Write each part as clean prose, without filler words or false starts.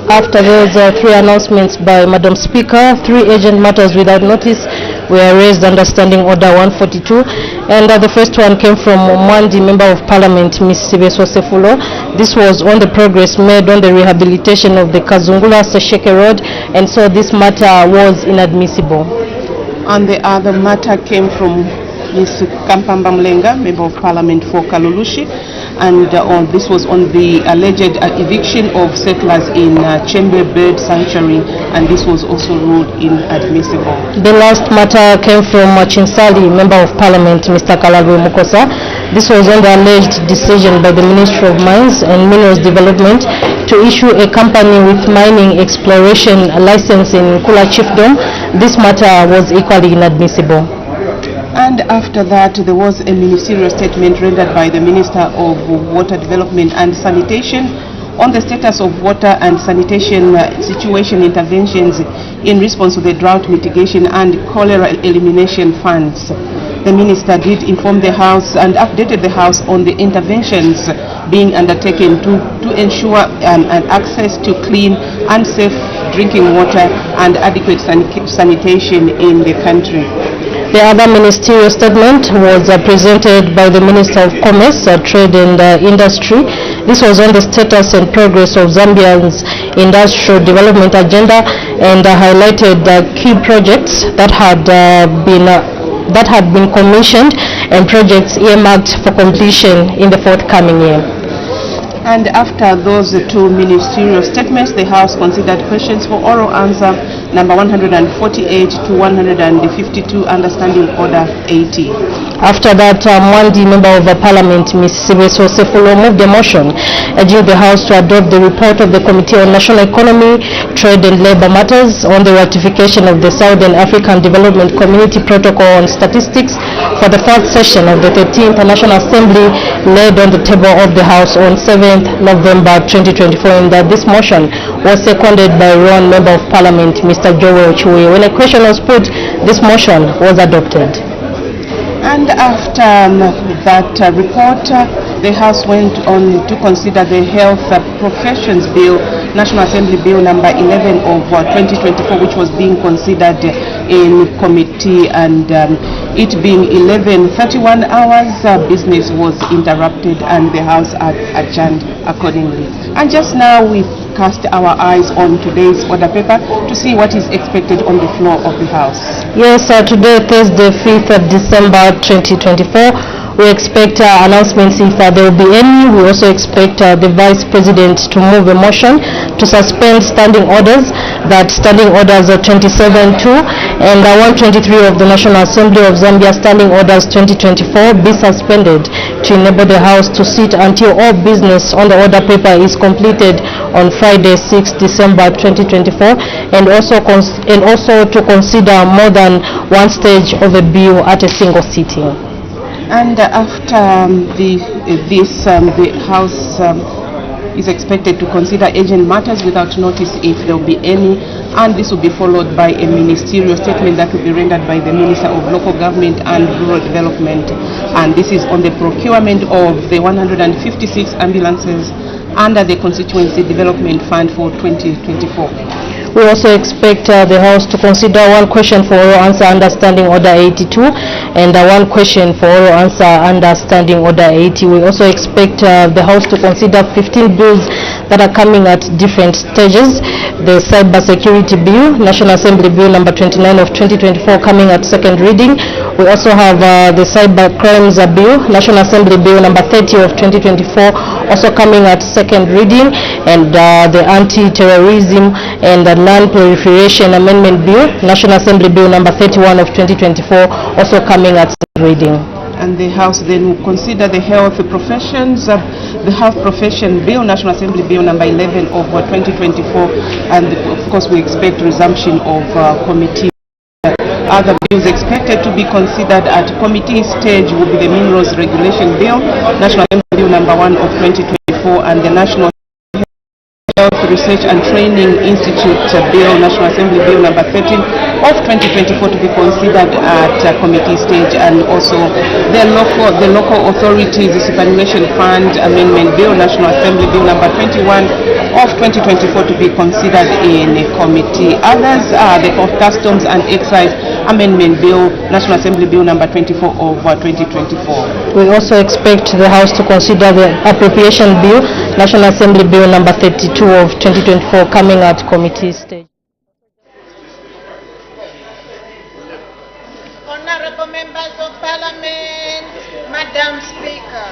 After those three announcements by Madam Speaker, three urgent matters without notice were raised under Standing Order 142, and the first one came from Mwandi, Member of Parliament, Ms. Sibeso Sefulo. This was on the progress made on the rehabilitation of the Kazungula-Sesheke Road, and so this matter was inadmissible. And the other matter came from Ms. Kampamba Mlenga, Member of Parliament for Kalulushi, and this was on the alleged eviction of settlers in Chembe Bird Sanctuary, and this was also ruled inadmissible. The last matter came from Chinsali, Member of Parliament, Mr. Kalagwe Mukosa. This was on the alleged decision by the Ministry of Mines and Minerals Development to issue a company with mining exploration license in Kula Chiefdom. This matter was equally inadmissible. And after that, there was a ministerial statement rendered by the Minister of Water Development and Sanitation on the status of water and sanitation situation interventions in response to the drought mitigation and cholera elimination funds. The Minister did inform the House and updated the House on the interventions being undertaken to ensure an access to clean and safe drinking water and adequate sanitation in the country. The other ministerial statement was presented by the Minister of Commerce, Trade and Industry. This was on the status and progress of Zambia's industrial development agenda, and highlighted key projects that had been commissioned and projects earmarked for completion in the forthcoming year. And after those two ministerial statements, the House considered questions for oral answer number 148 to 152 under Standing Order 80. After that, Mwandi, Member of Parliament, Ms. Sibeso Sefulo, moved the motion urging the House to adopt the report of the Committee on National Economy, Trade and Labour Matters on the ratification of the Southern African Development Community Protocol on Statistics for the fourth session of the 13th National Assembly, laid on the table of the House on 7th November 2024, and that this motion was seconded by Ron, Member of Parliament, Mr. Joel Chui. When a question was put, this motion was adopted. And after that report, the House went on to consider the Health Professions Bill, National Assembly Bill number 11 of 2024, which was being considered in committee, and it being 11:31 hours, business was interrupted and the House adjourned accordingly. And just now we cast our eyes on today's order paper to see what is expected on the floor of the House. Yes, today, Thursday, 5th of December 2024, we expect announcements if there will be any. We also expect the Vice President to move a motion to suspend standing orders, that standing orders 27-2 and 123 of the National Assembly of Zambia standing orders 2024 be suspended to enable the House to sit until all business on the order paper is completed on Friday, 6th December 2024, and also to consider more than one stage of a bill at a single sitting. And after the House is expected to consider urgent matters without notice if there will be any, and this will be followed by a ministerial statement that will be rendered by the Minister of Local Government and Rural Development, and this is on the procurement of the 156 ambulances under the Constituency Development Fund for 2024. We also expect the House to consider one question for oral answer under Standing Order 82 and one question for oral answer under Standing Order 80. We also expect the House to consider 15 bills that are coming at different stages. The Cyber Security Bill, National Assembly Bill number 29 of 2024 coming at second reading. We also have the Cyber Crimes Bill, National Assembly Bill number 30 of 2024 also coming at second reading, and the Anti-terrorism and the Land Proliferation Amendment Bill, National Assembly Bill number 31 of 2024 also coming at second reading. And the House then will consider the health professions, the Health Profession Bill, National Assembly Bill number 11 of 2024, and of course we expect resumption of committee. Other bills expected to be considered at committee stage will be the Minerals Regulation Bill, National Assembly Bill number 1 of 2024, and the National Health Research and Training Institute Bill, National Assembly Bill number 13 of 2024 to be considered at committee stage, and also the Local Authorities Superannuation Fund Amendment Bill, National Assembly Bill number 21 of 2024 to be considered in a committee. Others are the Customs and Excise Amendment Bill, National Assembly Bill number 24 of 2024. We also expect the House to consider the Appropriation Bill, National Assembly Bill number 32 of 2024 coming at committee stage. Honorable Members of Parliament, Madam Speaker.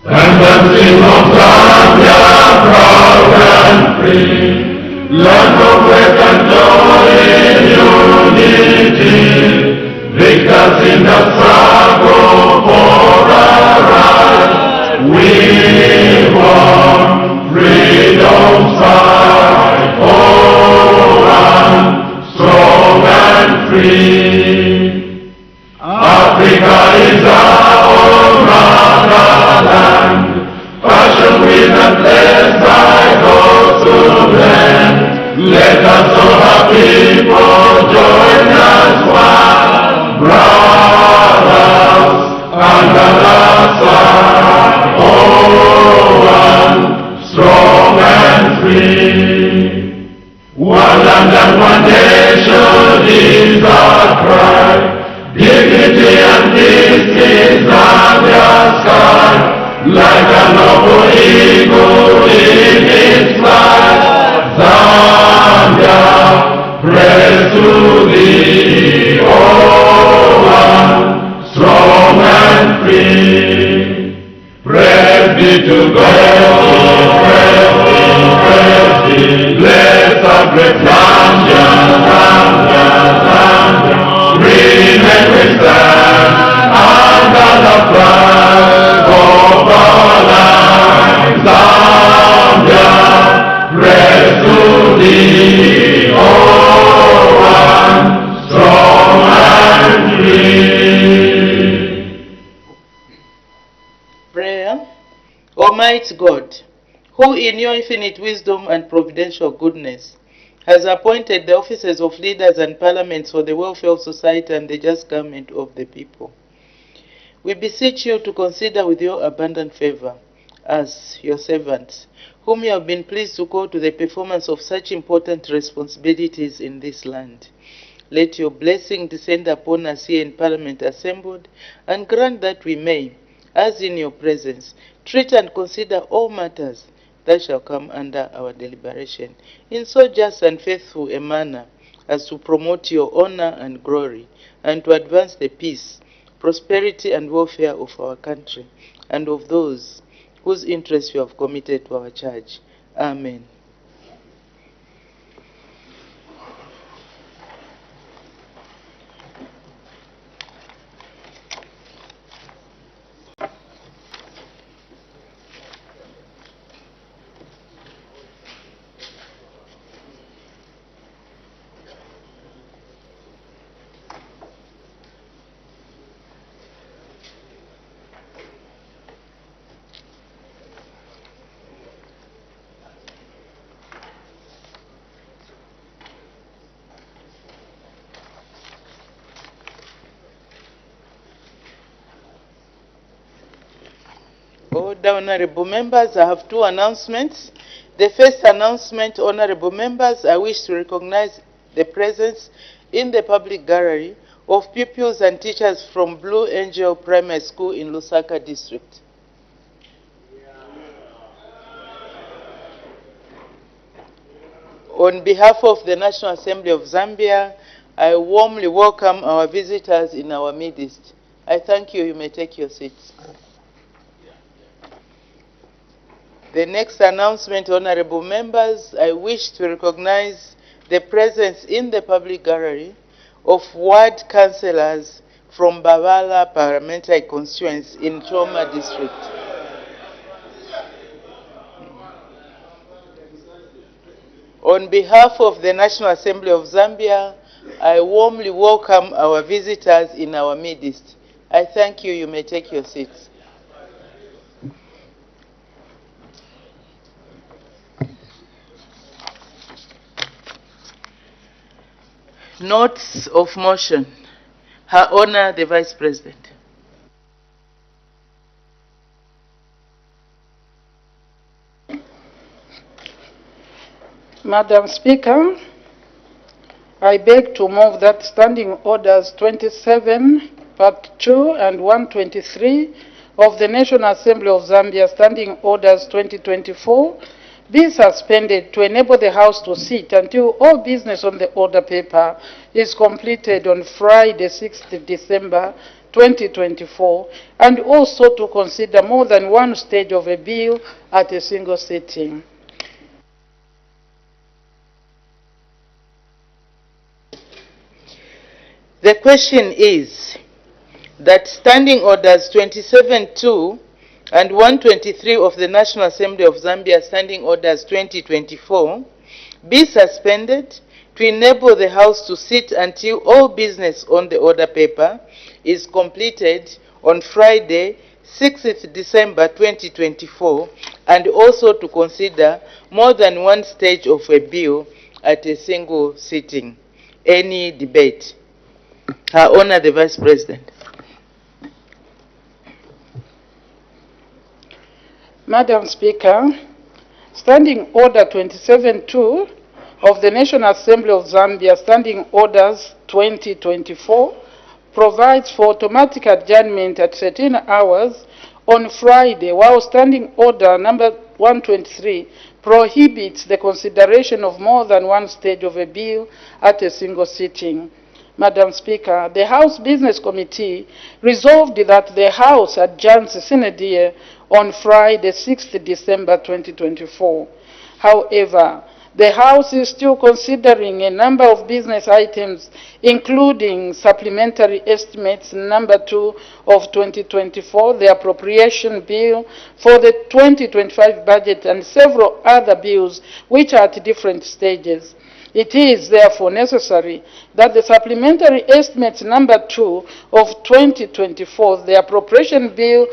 And the sing of Zambia, proud and free, land of faith and joy in unity, victors in the struggle for our rights. We want freedom's fight, oh, and strong and free. Africa is our own motherland, passion with and blessed by those who blend. Let us all our people join as one, brothers under the sun, oh, one, strong and free. One land and one nation is our cry. Dignity and peace is Zambia's sky, like a noble eagle in its flight. Zambia, praise to thee, oh, one, strong and free. Praise be to God, praise be, bless our great Zambia, Zambia, Zambia. Green and we stand under the flag of our land. Zambia, praise to thee, oh, one, strong and free. Prayer. Almighty God, who in your infinite wisdom and providential goodness has appointed the offices of leaders and parliaments for the welfare of society and the just government of the people, we beseech you to consider with your abundant favor us, your servants, whom you have been pleased to call to the performance of such important responsibilities in this land. Let your blessing descend upon us here in Parliament assembled, and grant that we may, as in your presence, treat and consider all matters that shall come under our deliberation, in so just and faithful a manner as to promote your honor and glory, and to advance the peace, prosperity, and welfare of our country, and of those whose interests you have committed to our charge. Amen. Order, honorable members, I have two announcements. The first announcement, honorable members, I wish to recognize the presence in the public gallery of pupils and teachers from Blue Angel Primary School in Lusaka District. On behalf of the National Assembly of Zambia, I warmly welcome our visitors in our midst. I thank you. You may take your seats. The next announcement, honorable members, I wish to recognize the presence in the public gallery of ward councillors from Bavala parliamentary constituency in Choma district. On behalf of the National Assembly of Zambia, I warmly welcome our visitors in our midst. I thank you. You may take your seats. Notes of motion. Her Honor, the Vice President. Madam Speaker, I beg to move that Standing Orders 27, Part 2 and 123 of the National Assembly of Zambia Standing Orders 2024 be suspended to enable the House to sit until all business on the order paper is completed on Friday, 6th December 2024, and also to consider more than one stage of a bill at a single sitting. The question is that Standing Orders 27.2 and 123 of the National Assembly of Zambia Standing Orders 2024 be suspended to enable the House to sit until all business on the order paper is completed on Friday, 6th December 2024, and also to consider more than one stage of a bill at a single sitting. Any debate? Her Honor, the Vice President. Madam Speaker, Standing Order 27.2 of the National Assembly of Zambia Standing Orders 2024 provides for automatic adjournment at 13 hours on Friday, while Standing Order number 123 prohibits the consideration of more than one stage of a bill at a single sitting. Madam Speaker, the House Business Committee resolved that the House adjourns sine die on Friday, 6th December 2024. However, the House is still considering a number of business items, including supplementary estimates number 2 of 2024, the appropriation bill for the 2025 budget, and several other bills which are at different stages. It is therefore necessary that the supplementary estimates number 2 of 2024, the appropriation bill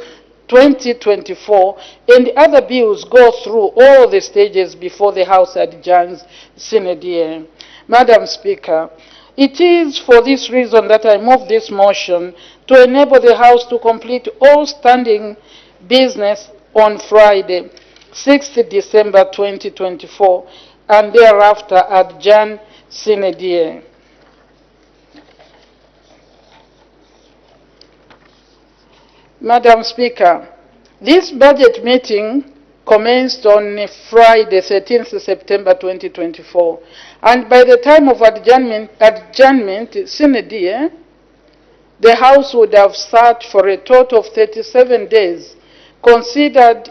2024, and the other bills go through all the stages before the House adjourns sine die. Madam Speaker, it is for this reason that I move this motion to enable the House to complete all standing business on Friday, 6th December 2024, and thereafter adjourn sine die. Madam Speaker, this budget meeting commenced on Friday, 13th September 2024, and by the time of adjournment sine die, the House would have sat for a total of 37 days, considered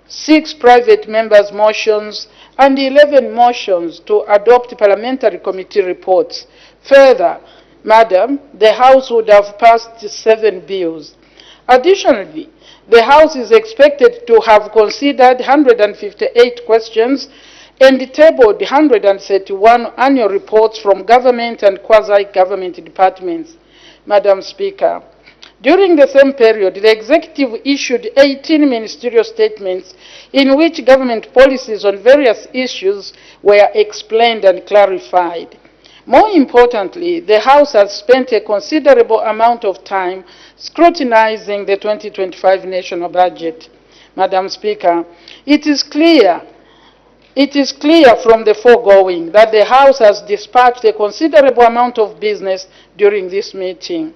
6 private members' motions and 11 motions to adopt parliamentary committee reports. Further, Madam, the House would have passed 7 bills. Additionally, the House is expected to have considered 158 questions and tabled 131 annual reports from government and quasi-government departments. Madam Speaker, during the same period, the Executive issued 18 ministerial statements in which government policies on various issues were explained and clarified. More importantly, the House has spent a considerable amount of time scrutinizing the 2025 national budget. Madam Speaker, it is clear from the foregoing that the House has dispatched a considerable amount of business during this meeting.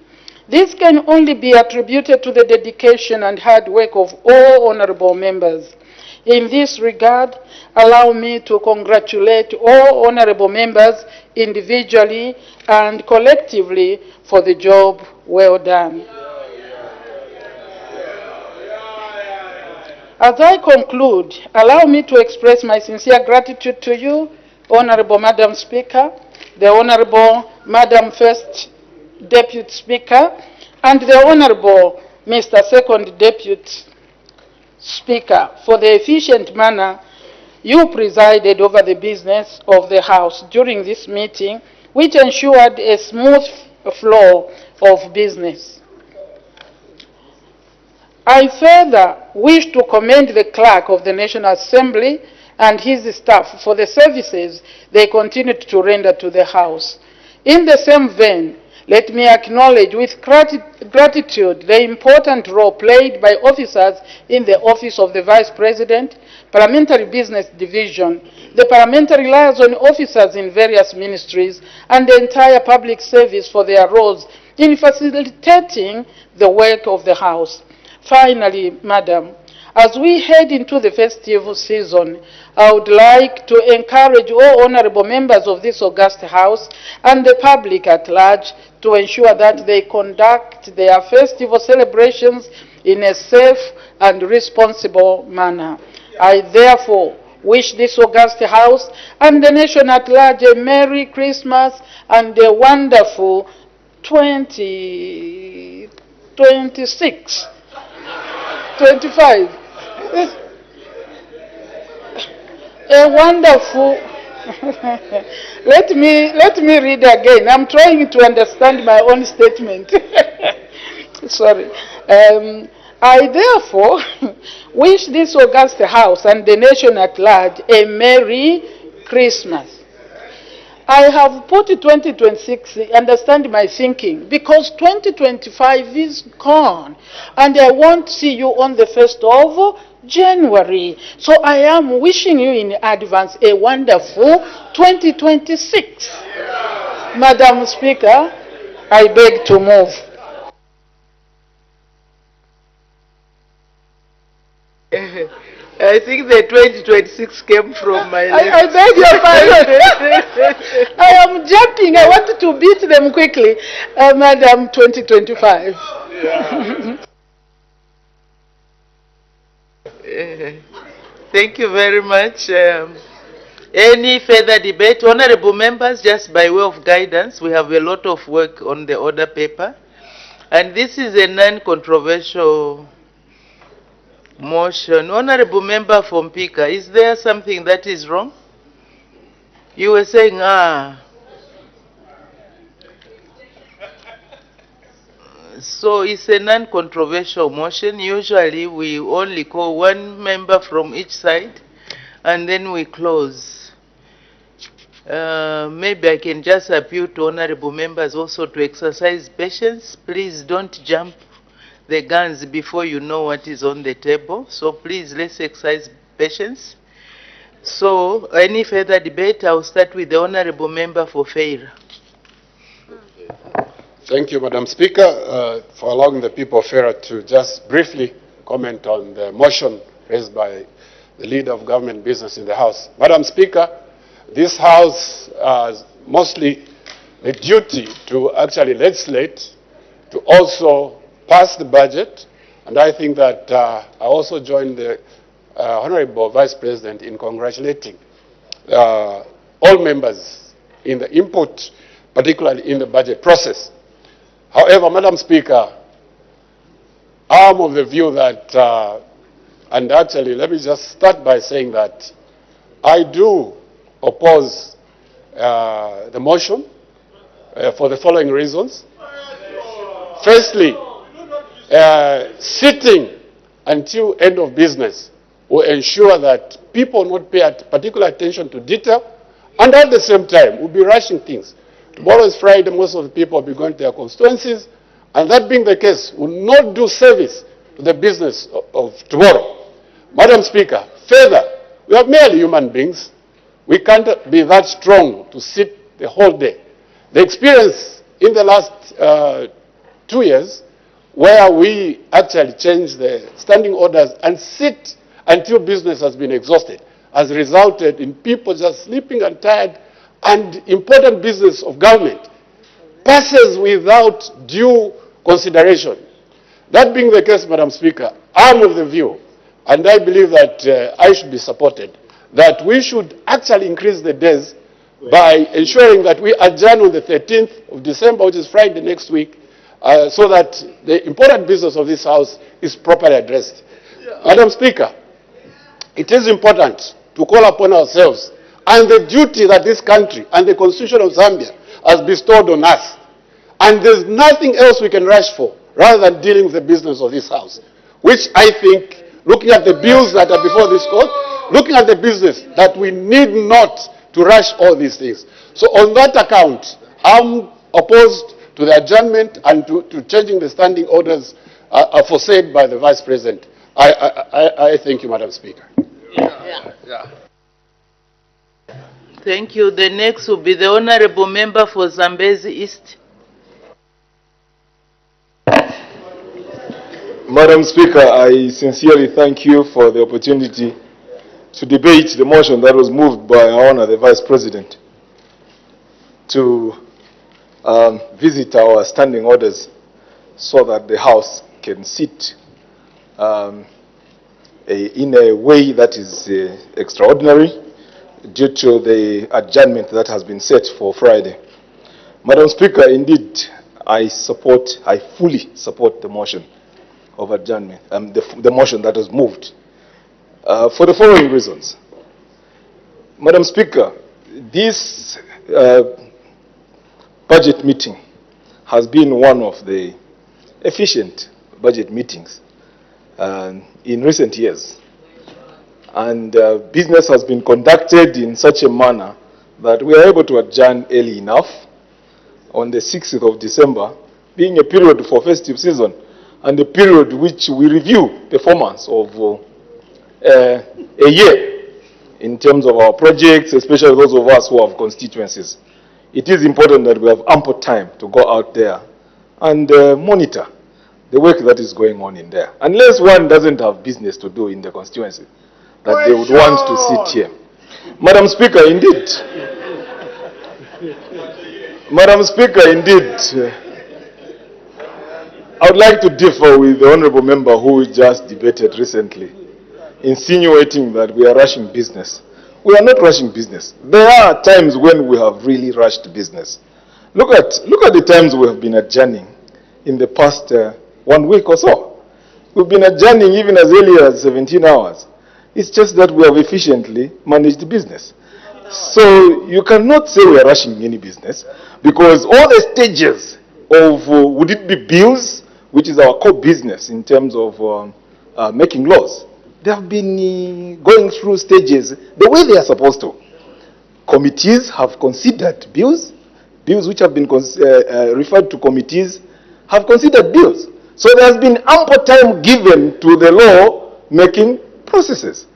This can only be attributed to the dedication and hard work of all honorable members. In this regard, allow me to congratulate all honorable members individually and collectively for the job well done. As I conclude, allow me to express my sincere gratitude to you, Honorable Madam Speaker, the Honorable Madam First Deputy Speaker, and the Honorable Mr. Second Deputy Speaker for the efficient manner you presided over the business of the House during this meeting, which ensured a smooth flow of business. I further wish to commend the Clerk of the National Assembly and his staff for the services they continued to render to the House. In the same vein, let me acknowledge with gratitude the important role played by officers in the Office of the Vice President, Parliamentary Business Division, the Parliamentary Liaison Officers in various ministries, and the entire public service for their roles in facilitating the work of the House. Finally, Madam, as we head into the festive season, I would like to encourage all honorable members of this august House and the public at large to ensure that they conduct their festival celebrations in a safe and responsible manner. I therefore wish this august House and the nation at large a Merry Christmas and a wonderful 2026. 25. A wonderful. let me read again. I'm trying to understand my own statement. Sorry. I therefore wish this august House and the nation at large a Merry Christmas. I have put 2026, understand my thinking, because 2025 is gone, and I want to see you on the 1st of January. So I am wishing you in advance a wonderful 2026. Madam Speaker, I beg to move. I think the 2026 came from my left. I beg your pardon. I am jumping. I wanted to beat them quickly. Madam, 2025. Thank you very much. Any further debate? Honorable members, just by way of guidance, we have a lot of work on the order paper. And this is a non-controversial motion. Honorable member from Pika, is there something that is wrong? You were saying, So it's a non-controversial motion. Usually we only call one member from each side and then we close. Maybe I can just appeal to honorable members also to exercise patience. Please don't jump the guns before you know what is on the table. So please, let's exercise patience. So any further debate, I'll start with the honorable member for Feira. Thank you, Madam Speaker, for allowing the people of Feira to just briefly comment on the motion raised by the leader of government business in the House. Madam Speaker, this House has mostly the duty to actually legislate, to also pass the budget, and I think that I also join the Honorable Vice President in congratulating all members in the input, particularly in the budget process. However, Madam Speaker, I'm of the view that, and actually let me just start by saying that I do oppose the motion for the following reasons. Firstly, sitting until end of business will ensure that people not pay particular attention to detail, and at the same time will be rushing things. Tomorrow is Friday, most of the people will be going to their constituencies, and that being the case, will not do service to the business of tomorrow. Madam Speaker, further, we are merely human beings. We can't be that strong to sit the whole day. The experience in the last 2 years, where we actually changed the standing orders and sit until business has been exhausted has resulted in people just sleeping and tired, and important business of government passes without due consideration. That being the case, Madam Speaker, I'm of the view, and I believe that I should be supported, that we should actually increase the days by ensuring that we adjourn on the 13th of December, which is Friday next week, so that the important business of this House is properly addressed. Madam Speaker, it is important to call upon ourselves and the duty that this country and the Constitution of Zambia has bestowed on us. And there's nothing else we can rush for rather than dealing with the business of this House, which I think, looking at the bills that are before this court, looking at the business, that we need not to rush all these things. So on that account, I'm opposed to the adjournment and to changing the standing orders foresaid by the Vice President. I thank you, Madam Speaker. Thank you. The next will be the Honorable Member for Zambezi East. Madam Speaker, I sincerely thank you for the opportunity to debate the motion that was moved by Our Honor the Vice President to visit our standing orders so that the House can sit in a way that is extraordinary due to the adjournment that has been set for Friday. Madam Speaker, indeed, I fully support the motion of adjournment, the motion that was moved, for the following reasons. Madam Speaker, this budget meeting has been one of the efficient budget meetings in recent years. And business has been conducted in such a manner that we are able to adjourn early enough on the 6th of December, being a period for festive season and a period which we review performance of a year in terms of our projects, especially those of us who have constituencies. It is important that we have ample time to go out there and monitor the work that is going on in there. Unless one doesn't have business to do in the constituency, that they would want to sit here. Madam Speaker, indeed. Madam Speaker, indeed. I would like to differ with the Honourable Member who just debated recently, insinuating that we are rushing business. We are not rushing business. There are times when we have really rushed business. Look at the times we have been adjourning in the past 1 week or so. We've been adjourning even as early as 17 hours. It's just that we have efficiently managed business. So you cannot say we are rushing any business, because all the stages of, would it be bills, which is our core business in terms of making laws, they have been going through stages the way they are supposed to. Committees have considered bills which have been referred to committees have considered bills. So there has been ample time given to the law-making processes.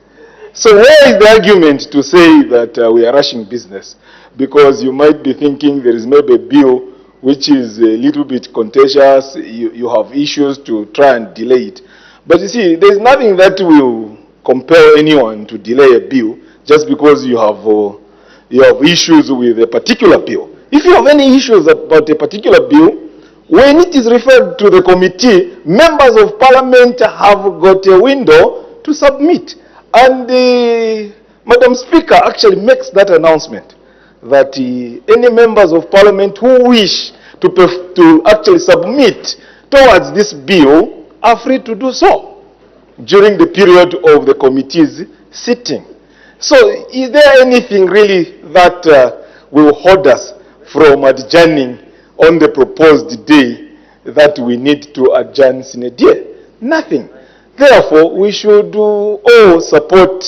So where is the argument to say that we are rushing business? Because you might be thinking there is maybe a bill which is a little bit contentious, you have issues to try and delay it. But you see, there is nothing that will compel anyone to delay a bill just because you have issues with a particular bill. If you have any issues about a particular bill, when it is referred to the committee, members of parliament have got a window to submit. And Madam Speaker actually makes that announcement that any members of parliament who wish to actually submit towards this bill are free to do so during the period of the committee's sitting. So is there anything really that will hold us from adjourning on the proposed day that we need to adjourn sine die? Nothing. Therefore, we should all support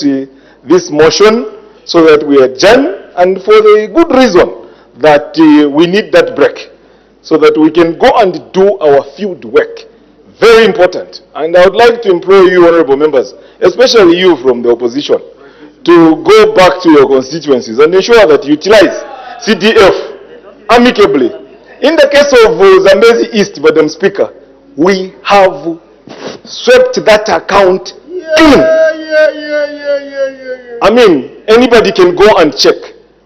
this motion so that we adjourn, and for the good reason that we need that break so that we can go and do our field work. Very important. And I would like to implore you, honorable members, especially you from the opposition, to go back to your constituencies and ensure that you utilize CDF amicably. In the case of Zambezi East, Madam Speaker, we have swept that account clean. I mean, anybody can go and check.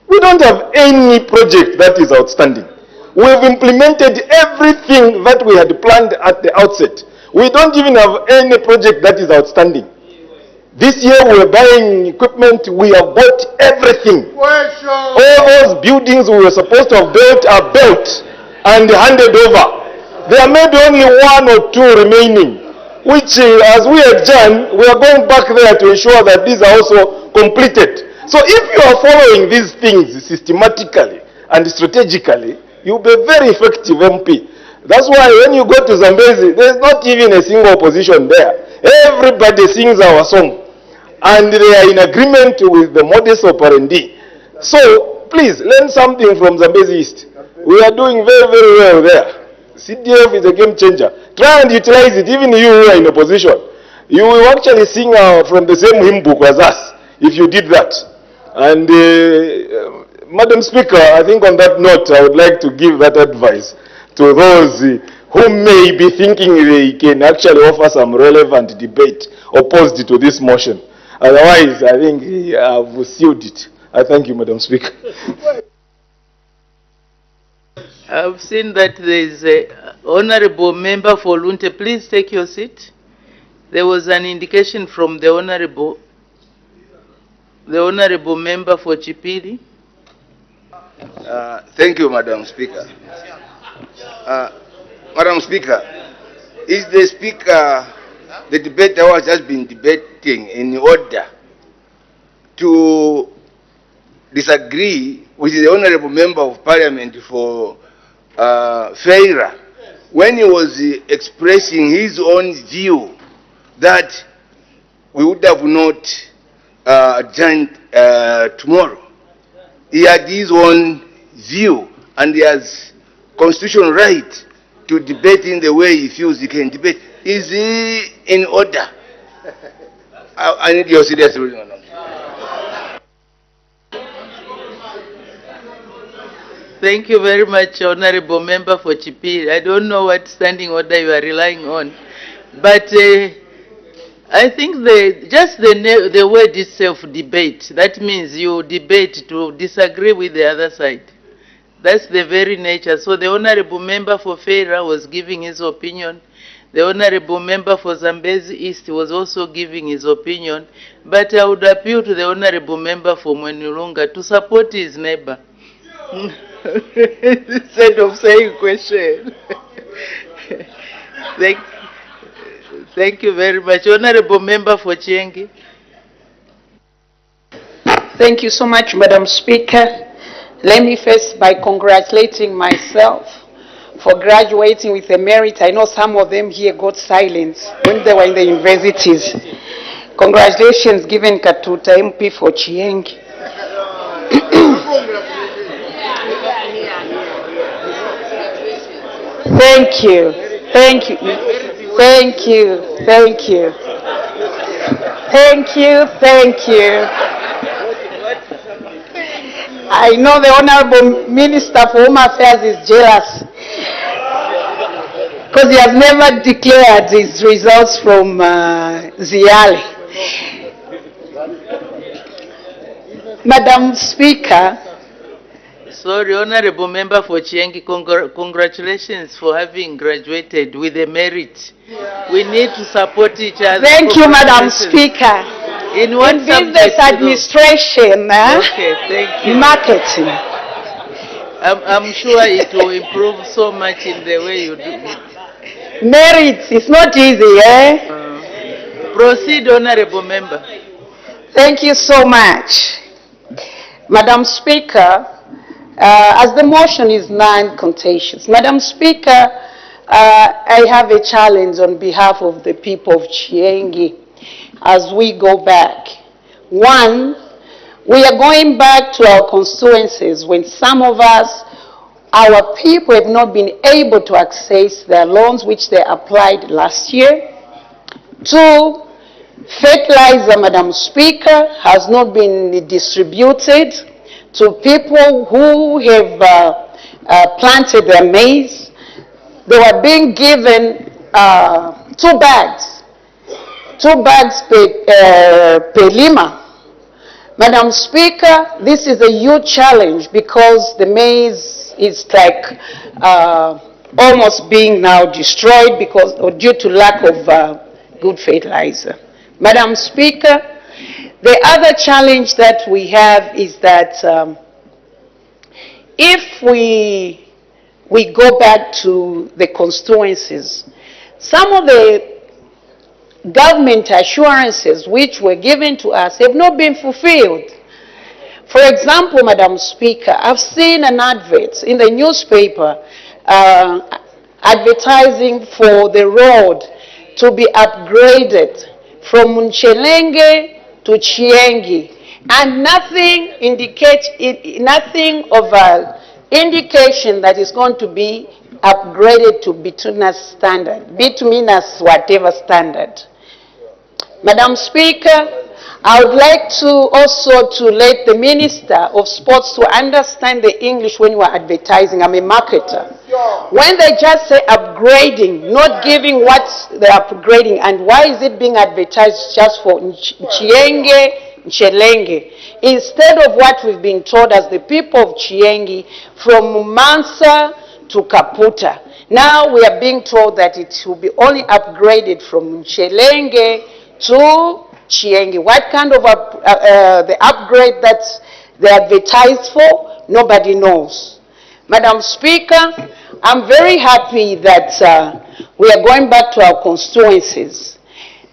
We don't have any project that is outstanding. We've implemented everything that we had planned at the outset. We don't even have any project that is outstanding. This year we're buying equipment, we have bought everything. All those buildings we were supposed to have built are built and handed over. There may be only one or two remaining, which as we adjourn, we are going back there to ensure that these are also completed. So if you are following these things systematically and strategically, you'll be a very effective MP. That's why when you go to Zambezi, there's not even a single opposition there. Everybody sings our song. And they are in agreement with the modus operandi. So, please, learn something from Zambezi East. We are doing very, very well there. CDF is a game changer. Try and utilize it, even you who are in opposition. You will actually sing from the same hymn book as us, if you did that. And, Madam Speaker, I think on that note, I would like to give that advice to those who may be thinking they can actually offer some relevant debate opposed to this motion. Otherwise, I think I've sealed it. I thank you, Madam Speaker. I've seen that there is a honorable member for Lunte. Please take your seat. There was an indication from the honorable member for Chipili. Thank you, Madam Speaker. Madam Speaker, is the Speaker, the debate that was just been debating in order to disagree with the Honorable Member of Parliament for Feira when he was expressing his own view that we would have not adjourned tomorrow. He had his own view and he has constitutional right to debate in the way he feels he can debate. Is he in order? I need your serious ruling on that. Thank you very much, Honorable Member for Chipili. I don't know what standing order you are relying on, but I think just the word itself, debate, that means you debate to disagree with the other side. That's the very nature. So the Honorable Member for Feira was giving his opinion. The Honorable Member for Zambezi East was also giving his opinion. But I would appeal to the Honorable Member for Mwenulunga to support his neighbor. Instead of saying question. Thank you very much. Honorable Member for Chiengi. Thank you so much, Madam Speaker. Let me first by congratulating myself for graduating with a merit. I know some of them here got silence when they were in the universities. Congratulations given Katuta MP for Chiengi. Thank you. Thank you. Thank you. Thank you. Thank you. Thank you. I know the Honorable Minister for Home Affairs is jealous because he has never declared his results from Ziali. Madam Speaker. Sorry, Honorable Member for Chiengi, congratulations for having graduated with a merit. We need to support each other. Thank you, Madam Speaker. In what business administration, okay, thank you. Marketing. I'm sure it will improve so much in the way you do it. Merit, it's not easy, eh? Proceed, Honorable Member. Thank you so much. Madam Speaker, as the motion is non-contentious, Madam Speaker, I have a challenge on behalf of the people of Chiengi. As we go back. One, we are going back to our constituencies when some of us, our people have not been able to access their loans which they applied last year. Two, fertilizer, Madam Speaker, has not been distributed to people who have planted their maize. They were being given 2 bags. 2 bags per lima. Madam Speaker, this is a huge challenge because the maize is like almost being now destroyed due to lack of good fertilizer. Madam Speaker, the other challenge that we have is that if we go back to the constituencies, some of the government assurances which were given to us have not been fulfilled. For example, Madam Speaker, I've seen an advert in the newspaper advertising for the road to be upgraded from Nchelenge to Chiengi, and nothing of indication that is going to be upgraded to bituminous whatever standard. Madam Speaker, I would like to also let the Minister of Sports to understand the English when you are advertising. I'm a marketer. When they just say upgrading, not giving what they're upgrading, and why is it being advertised just for Chienge, Nchelenge, instead of what we've been told as the people of Chiengi, from Mansa to Kaputa. Now we are being told that it will be only upgraded from Nchelenge to Chiengi. What kind of the upgrade that they advertise for, nobody knows. Madam Speaker, I'm very happy that we are going back to our constituencies,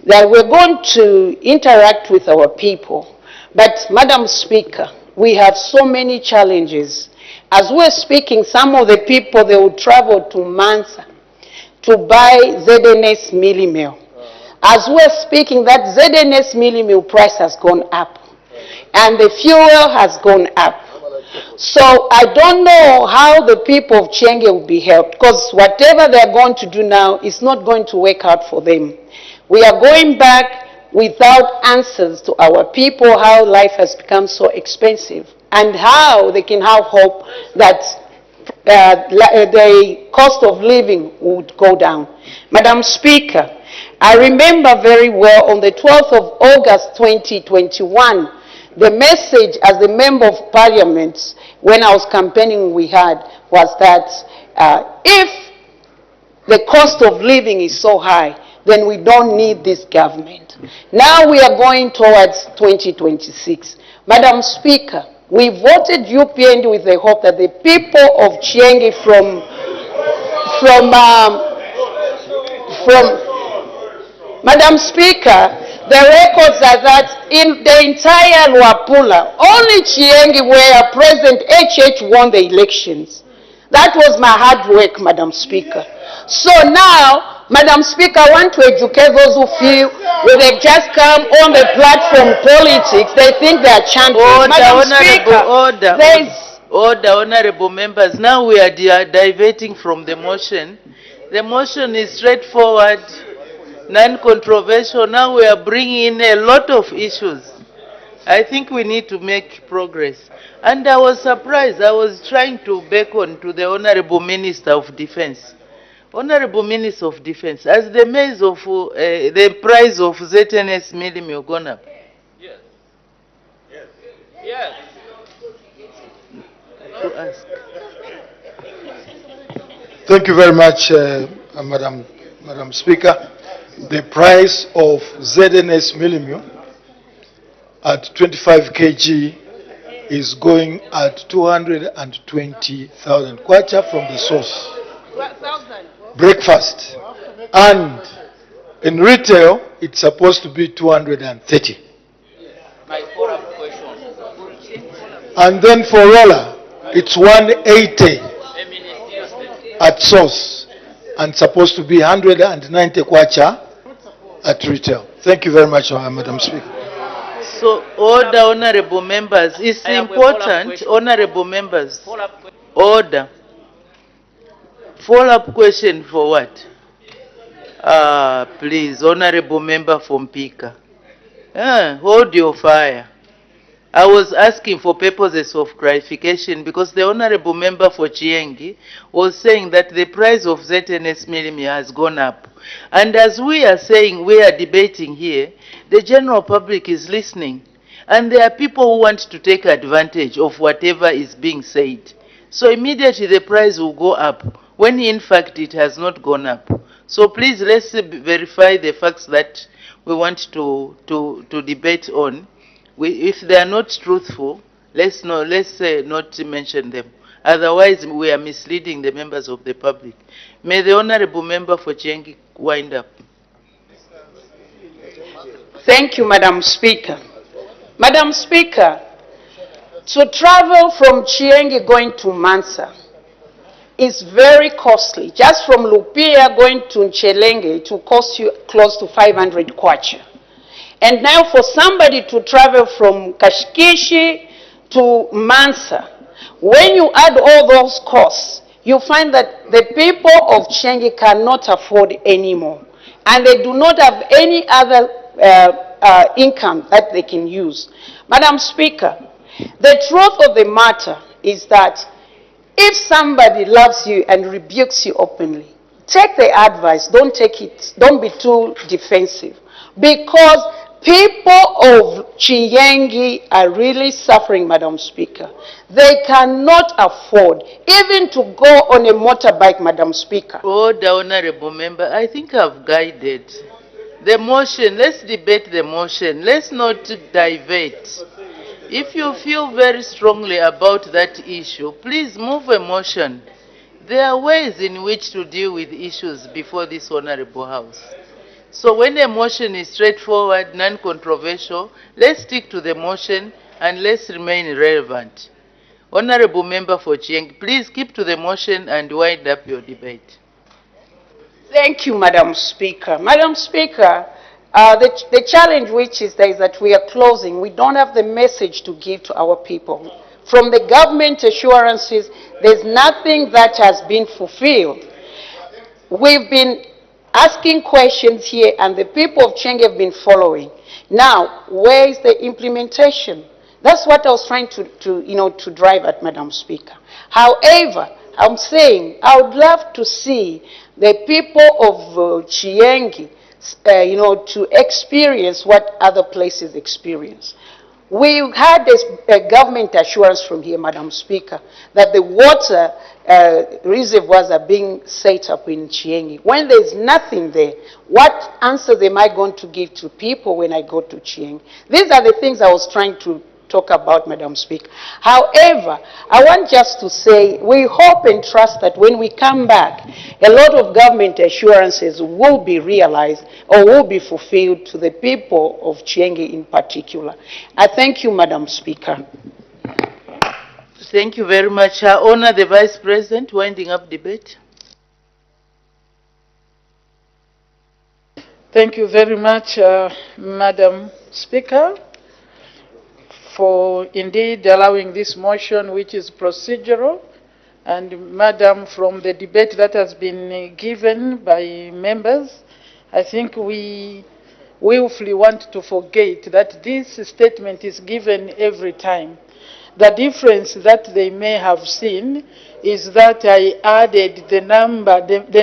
that we're going to interact with our people. But Madam Speaker, we have so many challenges. As we're speaking, some of the people, they will travel to Mansa to buy ZNS mealie meal. As we're speaking, that ZNS mealie meal price has gone up, and the fuel has gone up. So I don't know how the people of Chienge will be helped, because whatever they're going to do now is not going to work out for them. We are going back without answers to our people, how life has become so expensive, and how they can have hope that the cost of living would go down. Madam Speaker, I remember very well on the 12th of August 2021, the message as the Member of Parliament, when I was campaigning, we had was that if the cost of living is so high, then we don't need this government. Now we are going towards 2026. Madam Speaker, we voted UPND with the hope that the people of Chiengi from Madam Speaker, the records are that in the entire Luapula, only Chiengi where President HH won the elections. That was my hard work, Madam Speaker. So now, Madam Speaker, I want to educate those who feel when they just come on the platform politics, they think they are champions. Madam Speaker, order, honorable members. Now we are diverting from the motion. The motion is straightforward, non-controversial. Now we are bringing in a lot of issues. I think we need to make progress. And I was surprised. I was trying to beckon to the Honorable Minister of Defense. Honorable Minister of Defense, has the maize of the price of ZNS mealie meal gone up? Yes. Yes. Yes. To ask. Thank you very much, Madam Speaker. The price of ZNS mealie meal at 25 kg is going at 220,000 kwacha from the source. Breakfast. And in retail, it's supposed to be 230. My follow-up question. And then for roller, it's 180 at source, and supposed to be 190 kwacha at retail. Thank you very much, Madam Speaker. So, order, honorable members. It's important, honorable members. Order. Follow-up question for what? Please, honorable member from Pika. Hold your fire. I was asking for purposes of clarification because the honorable member for Chiengi was saying that the price of ZNS Milimia has gone up. And as we are saying, we are debating here, the general public is listening. And there are people who want to take advantage of whatever is being said. So immediately the price will go up, when in fact it has not gone up. So please let's verify the facts that we want to debate on. If they are not truthful, let's not mention them. Otherwise, we are misleading the members of the public. May the honorable member for Chiengi wind up. Thank you, Madam Speaker. Madam Speaker, to travel from Chiengi going to Mansa is very costly. Just from Lupia going to Nchelenge, it will cost you close to 500 kwacha. And now for somebody to travel from Kashikishi to Mansa, when you add all those costs, you find that the people of Chiengi cannot afford anymore. And they do not have any other income that they can use. Madam Speaker, the truth of the matter is that if somebody loves you and rebukes you openly, take the advice, don't be too defensive. Because people of Chiengi are really suffering, Madam Speaker. They cannot afford even to go on a motorbike, Madam Speaker. Order, honorable member. I think I've guided. The motion, let's debate the motion. Let's not divert. If you feel very strongly about that issue, please move a motion. There are ways in which to deal with issues before this honorable house. So when a motion is straightforward, non-controversial, let's stick to the motion and let's remain relevant. Honorable member for Chiengi, please keep to the motion and wind up your debate. Thank you, Madam Speaker. Madam Speaker, the challenge which is there is that we are closing. We don't have the message to give to our people. From the government assurances, there's nothing that has been fulfilled. We've been asking questions here, and the people of Chiengi have been following. Now, where is the implementation? That's what I was trying to drive at, Madam Speaker. However, I'm saying I would love to see the people of Chiengi, to experience what other places experience. We had a government assurance from here, Madam Speaker, that the water reservoirs are being set up in Chiengi. When there's nothing there, what answer am I going to give to people when I go to Chiengi? These are the things I was trying to talk about, Madam Speaker. However, I want just to say we hope and trust that when we come back, a lot of government assurances will be realized or will be fulfilled to the people of Chiengi in particular. I thank you, Madam Speaker. Thank you very much. I honor the Vice President winding up debate. Thank you very much, Madam Speaker, for indeed allowing this motion, which is procedural. And Madam, from the debate that has been given by members, I think we willfully want to forget that this statement is given every time. The difference that they may have seen is that I added the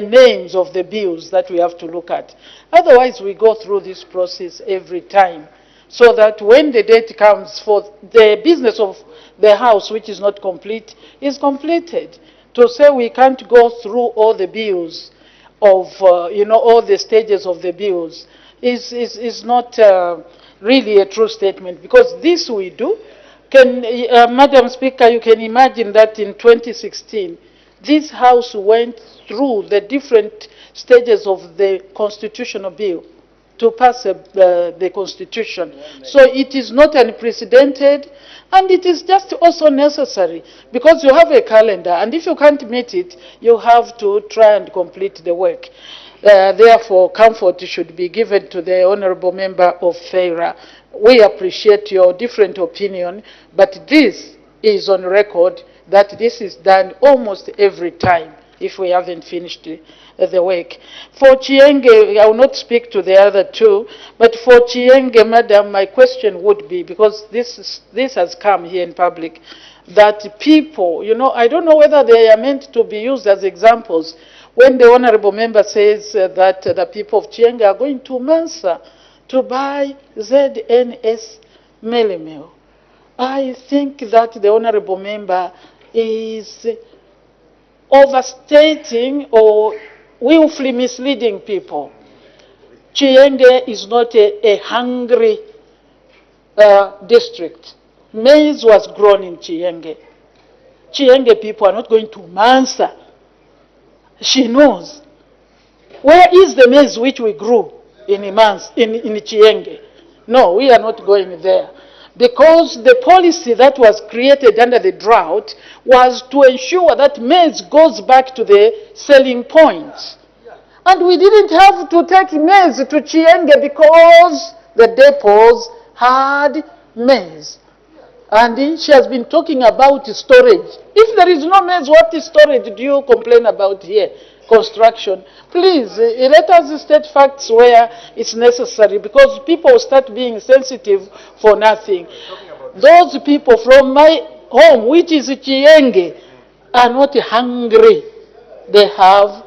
names of the bills that we have to look at. Otherwise, we go through this process every time, so that when the date comes for the business of the House, which is not complete, is completed. To say we can't go through all the bills of, all the stages of the bills is not really a true statement, because this we do. Madam Speaker, you can imagine that in 2016, this House went through the different stages of the constitutional bill to pass the Constitution. So it is not unprecedented, and it is just also necessary, because you have a calendar, and if you can't meet it, you have to try and complete the work. Therefore, comfort should be given to the Honourable Member of FEIRA. We appreciate your different opinion, but this is on record that this is done almost every time. if we haven't finished the work. For Chienge, I will not speak to the other two, but for Chienge, Madam, my question would be, because this has come here in public, that people, you know, I don't know whether they are meant to be used as examples. When the honorable member says that the people of Chienge are going to Mansa to buy ZNS meal, I think that the honorable member is overstating or willfully misleading people. Chienge is not a hungry district. Maize was grown in Chienge. Chienge people are not going to Mansa. She knows. Where is the maize which we grew in Chienge? No, we are not going there. Because the policy that was created under the drought was to ensure that maize goes back to the selling points. And we didn't have to take maize to Chienge because the depots had maize. And she has been talking about storage. If there is no maize, what storage do you complain about here? Construction. Please, let us state facts where it's necessary, because people start being sensitive for nothing. Those people from my home, which is Chienge, are not hungry. They have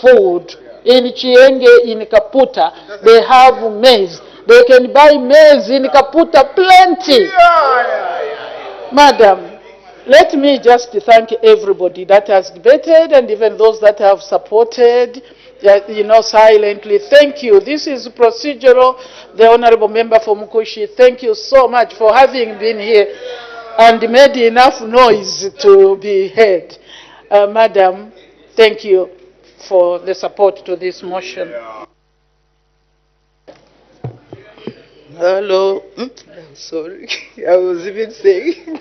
food. In Chienge, in Kaputa, they have maize. They can buy maize in Kaputa plenty. Madam, let me just thank everybody that has debated and even those that have supported, you know, silently. Thank you. This is procedural. The honorable member for Mukushi, thank you so much for having been here and made enough noise to be heard. Madam, thank you for the support to this motion. Hello. Sorry. I was even saying.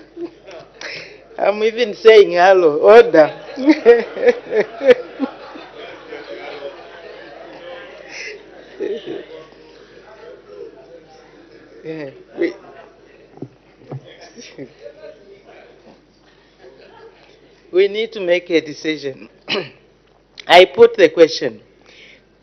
I'm even saying hello. Order. Yeah. We need to make a decision. I put the question.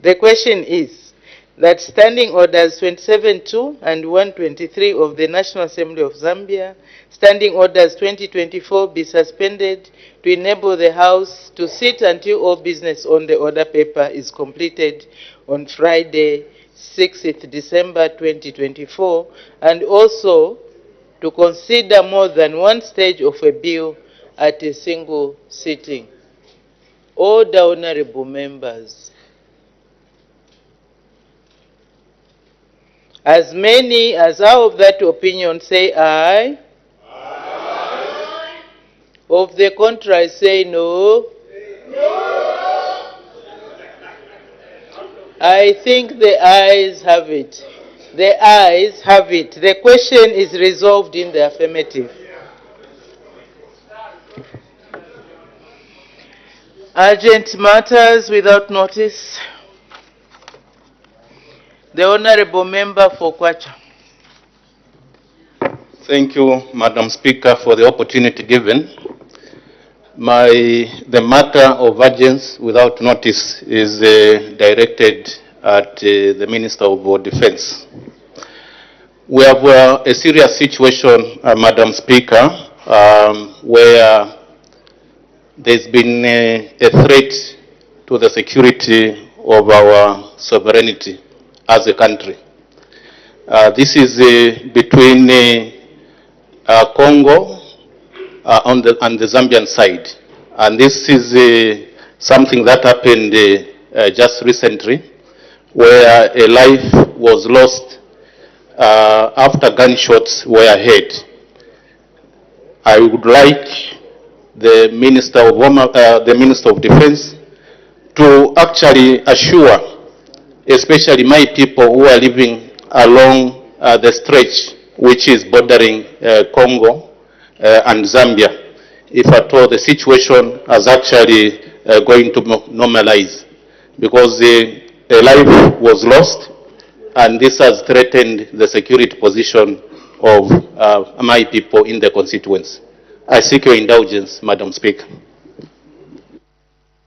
The question is that Standing Orders 27.2 and 123 of the National Assembly of Zambia, Standing Orders 2024 be suspended to enable the House to sit until all business on the order paper is completed on Friday, 6th December 2024, and also to consider more than one stage of a bill at a single sitting. Order, honorable members. As many as are of that opinion say aye. Aye. Of the contrary say no. No. I think the ayes have it. The ayes have it. The question is resolved in the affirmative. Urgent matters without notice. The honorable member for Kwacha. Thank you, Madam Speaker, for the opportunity given. The matter of urgence without notice is directed at the Minister of Defense. We have a serious situation, Madam Speaker, where there's been a threat to the security of our sovereignty as a country. This is between Congo and the Zambian side. And this is something that happened just recently, where a life was lost after gunshots were heard. I would like the Minister of Defense to actually assure especially my people who are living along the stretch which is bordering Congo and Zambia, if at all the situation is actually going to normalize, because a life was lost and this has threatened the security position of my people in the constituency. I seek your indulgence, Madam Speaker.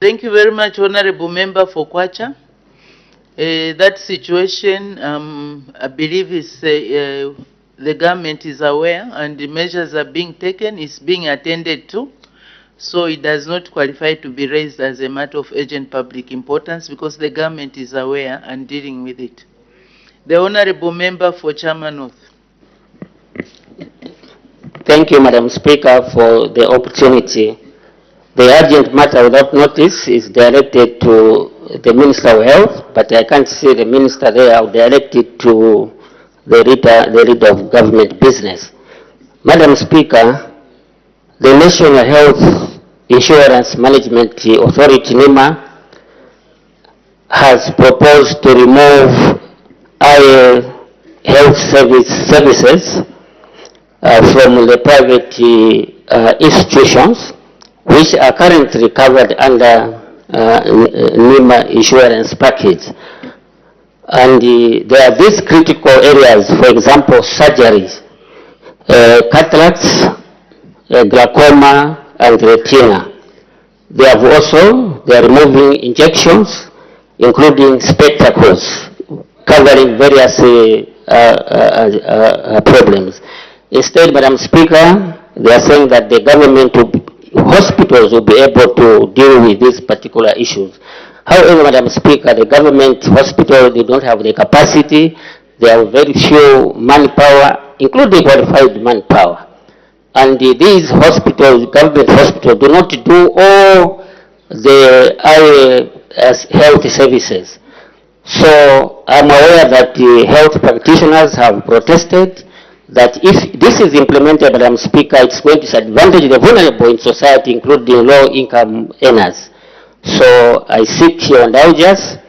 Thank you very much, Honorable Member for Kwacha. That situation, I believe, is the government is aware and the measures are being taken, is being attended to. So it does not qualify to be raised as a matter of urgent public importance because the government is aware and dealing with it. The Honorable Member for Chairman North. Thank you, Madam Speaker, for the opportunity. The urgent matter without notice is directed to the Minister of Health, but I can't see the Minister there. I'll direct it to the leader of government business. Madam Speaker, the National Health Insurance Management Authority, NIMA, has proposed to remove health services from the private institutions, which are currently covered under NIMA insurance package. And there are these critical areas, for example, surgeries, cataracts, glaucoma, and retina. They are removing injections, including spectacles, covering various problems. Instead, Madam Speaker, they are saying that the government hospitals will be able to deal with these particular issues. However, Madam Speaker, the government hospitals, they don't have the capacity. They have very few manpower, including qualified manpower. And these hospitals, government hospitals, do not do all the health services. So I'm aware that the health practitioners have protested that if this is implemented, Madam Speaker, it's going to disadvantage the vulnerable in society, including low-income earners. So I seek your indulgence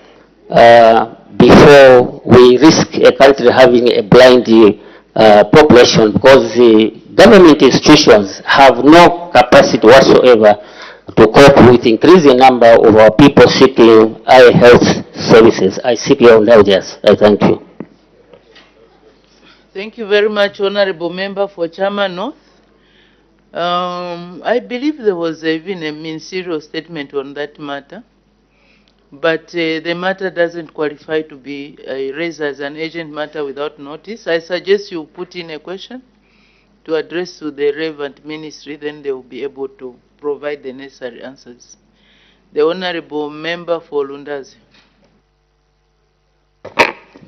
before we risk a country having a blind population, because the government institutions have no capacity whatsoever to cope with increasing number of our people seeking health services. I seek your indulgence. I thank you. Thank you very much, Honorable Member for Chairman North. I believe there was even a ministerial statement on that matter, but the matter doesn't qualify to be raised as an urgent matter without notice. I suggest you put in a question to address to the relevant ministry, then they will be able to provide the necessary answers. The Honorable Member for Lundazi.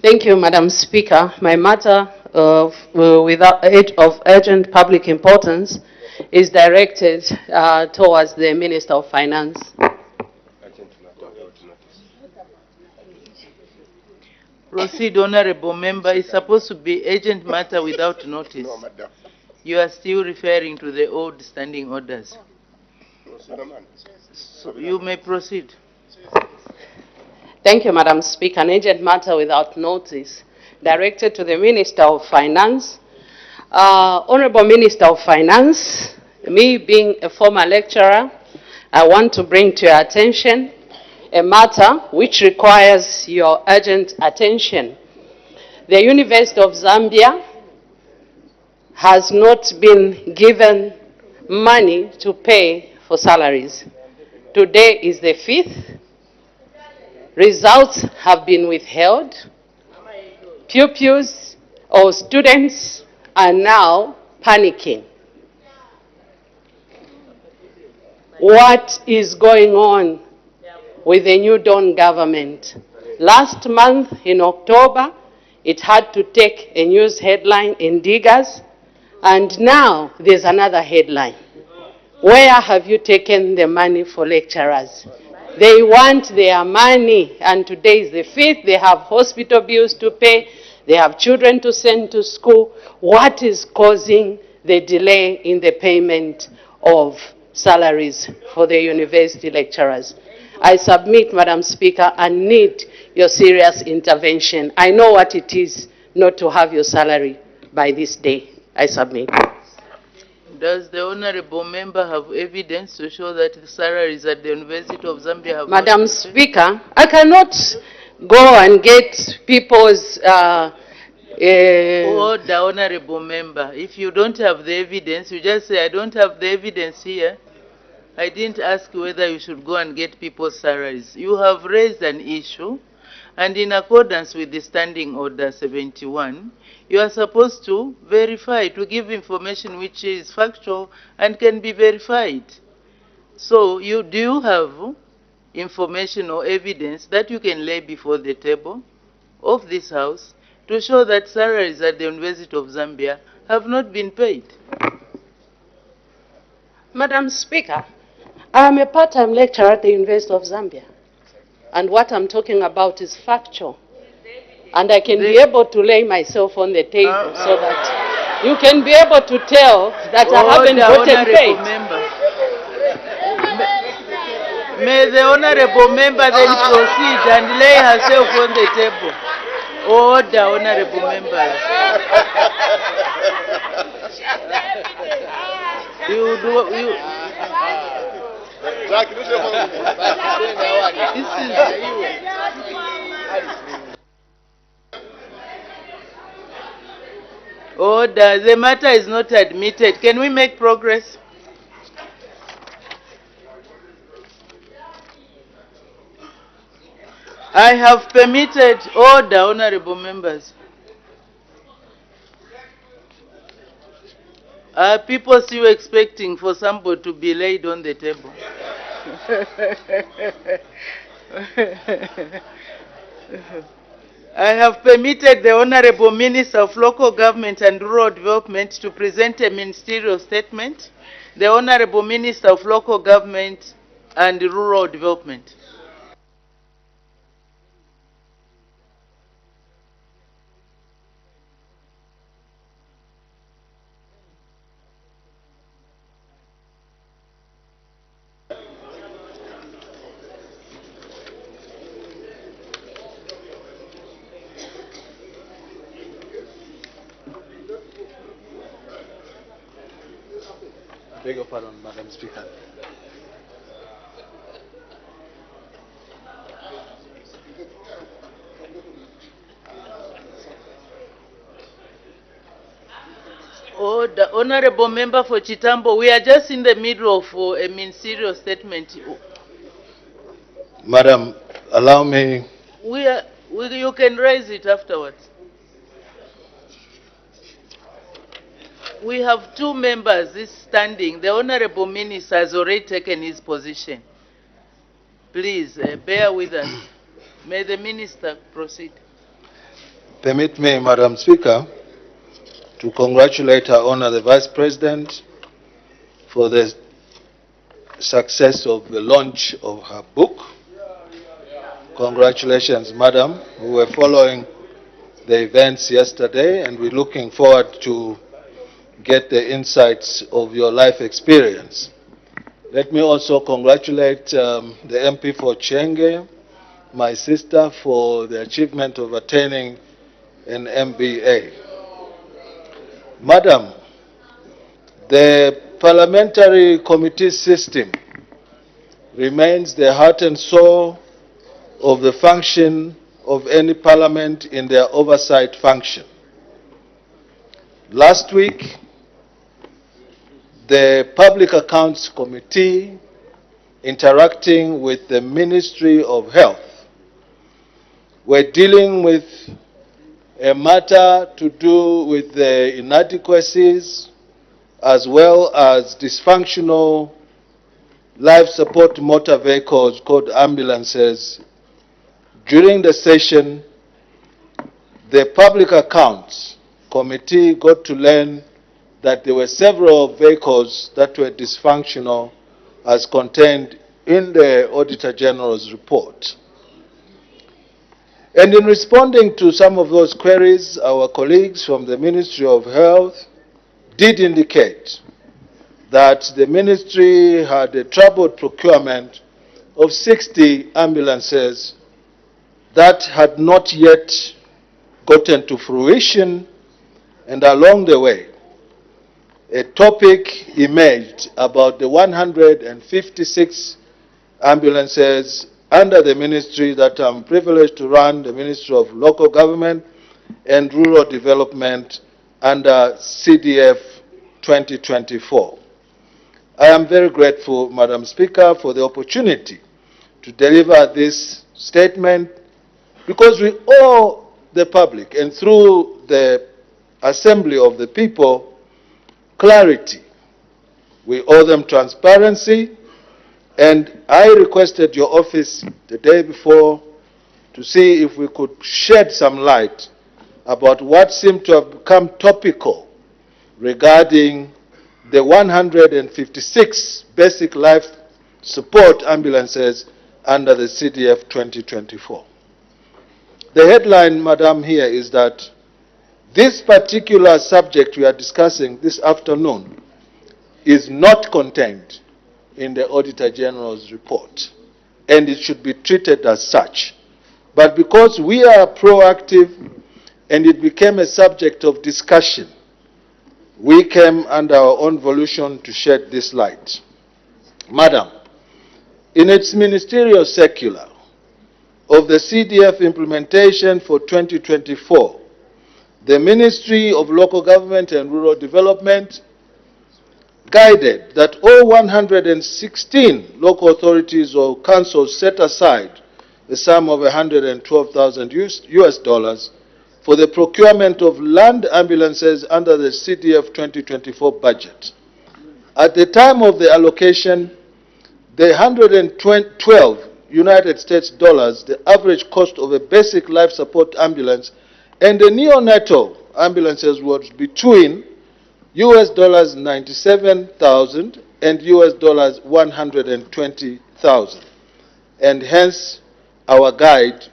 Thank you, Madam Speaker. My matter of urgent public importance is directed towards the Minister of Finance. Proceed, Honorable Member. It's supposed to be urgent matter without notice. No, Madam. You are still referring to the old standing orders. So you may proceed. Thank you, Madam Speaker. An urgent matter without notice directed to the Minister of Finance. Honorable Minister of Finance, me being a former lecturer, I want to bring to your attention a matter which requires your urgent attention. The University of Zambia has not been given money to pay for salaries. Today is the 5th. Results have been withheld. Pupils or students are now panicking. What is going on with the New Dawn government? Last month in October, it had to take a news headline in Diggers, and now there's another headline. Where have you taken the money for lecturers? They want their money, and today is the 5th. They have hospital bills to pay. They have children to send to school. What is causing the delay in the payment of salaries for the university lecturers? I submit, Madam Speaker, and need your serious intervention. I know what it is not to have your salary by this day. I submit. Does the Honorable Member have evidence to show that the salaries at the University of Zambia have... Madam Speaker, I cannot go and get people's... Order, Honorable Member. If you don't have the evidence, you just say, I don't have the evidence here. I didn't ask whether you should go and get people's salaries. You have raised an issue, and in accordance with the Standing Order 71, you are supposed to verify, to give information which is factual and can be verified. So do you have information or evidence that you can lay before the table of this House to show that salaries at the University of Zambia have not been paid? Madam Speaker, I am a part-time lecturer at the University of Zambia, and what I'm talking about is factual. And I can be able to lay myself on the table so that you can be able to tell that I haven't gotten paid. May the honorable member then proceed and lay herself on the table. Order, honorable members. Order. The matter is not admitted. Can we make progress? I have permitted order, honorable members. Are people still expecting for somebody to be laid on the table? I have permitted the Honorable Minister of Local Government and Rural Development to present a ministerial statement. The Honorable Minister of Local Government and Rural Development. Beg your pardon, Madam Speaker. The honorable member for Chitambo, we are just in the middle of a ministerial statement. Madam, allow me. You can raise it afterwards. We have two members this standing. The honorable minister has already taken his position. Please bear with us. May the minister proceed. Permit me, Madam Speaker, to congratulate Her Honor the Vice President for the success of the launch of her book. Congratulations, Madam. We were following the events yesterday, and we're looking forward to get the insights of your life experience. Let me also congratulate the MP for Chenge, my sister, for the achievement of attaining an MBA. Madam, the parliamentary committee system remains the heart and soul of the function of any parliament in their oversight function. Last week, the Public Accounts Committee, interacting with the Ministry of Health, were dealing with a matter to do with the inadequacies as well as dysfunctional life support motor vehicles called ambulances. During the session, the Public Accounts Committee got to learn that there were several vehicles that were dysfunctional as contained in the Auditor General's report. And in responding to some of those queries, our colleagues from the Ministry of Health did indicate that the ministry had a troubled procurement of 60 ambulances that had not yet gotten to fruition, and along the way, a topic emerged about the 156 ambulances under the ministry that I'm privileged to run, the Ministry of Local Government and Rural Development under CDF 2024. I am very grateful, Madam Speaker, for the opportunity to deliver this statement because we owe the public and through the assembly of the people clarity. We owe them transparency, and I requested your office the day before to see if we could shed some light about what seemed to have become topical regarding the 156 basic life support ambulances under the CDF 2024. The headline, Madam, here is that this particular subject we are discussing this afternoon is not contained in the Auditor General's report, and it should be treated as such. But because we are proactive and it became a subject of discussion, we came under our own volition to shed this light. Madam, in its ministerial circular of the CDF implementation for 2024, the Ministry of Local Government and Rural Development guided that all 116 local authorities or councils set aside the sum of $112,000 for the procurement of land ambulances under the CDF 2024 budget. At the time of the allocation, the 112 United States dollars, the average cost of a basic life support ambulance, and the neonatal ambulances was between US dollars 97,000 and US dollars 120,000, and hence our guide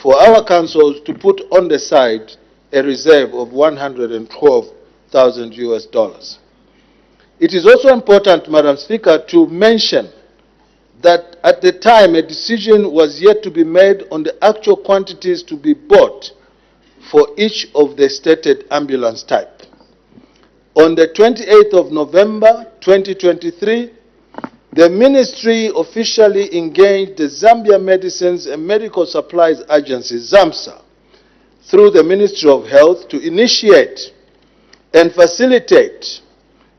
for our councils to put on the side a reserve of 112,000 US dollars. It is also important, Madam Speaker, to mention that at the time a decision was yet to be made on the actual quantities to be bought for each of the stated ambulance type. On the 28th of November 2023, the ministry officially engaged the Zambia Medicines and Medical Supplies Agency, ZAMSA, through the Ministry of Health to initiate and facilitate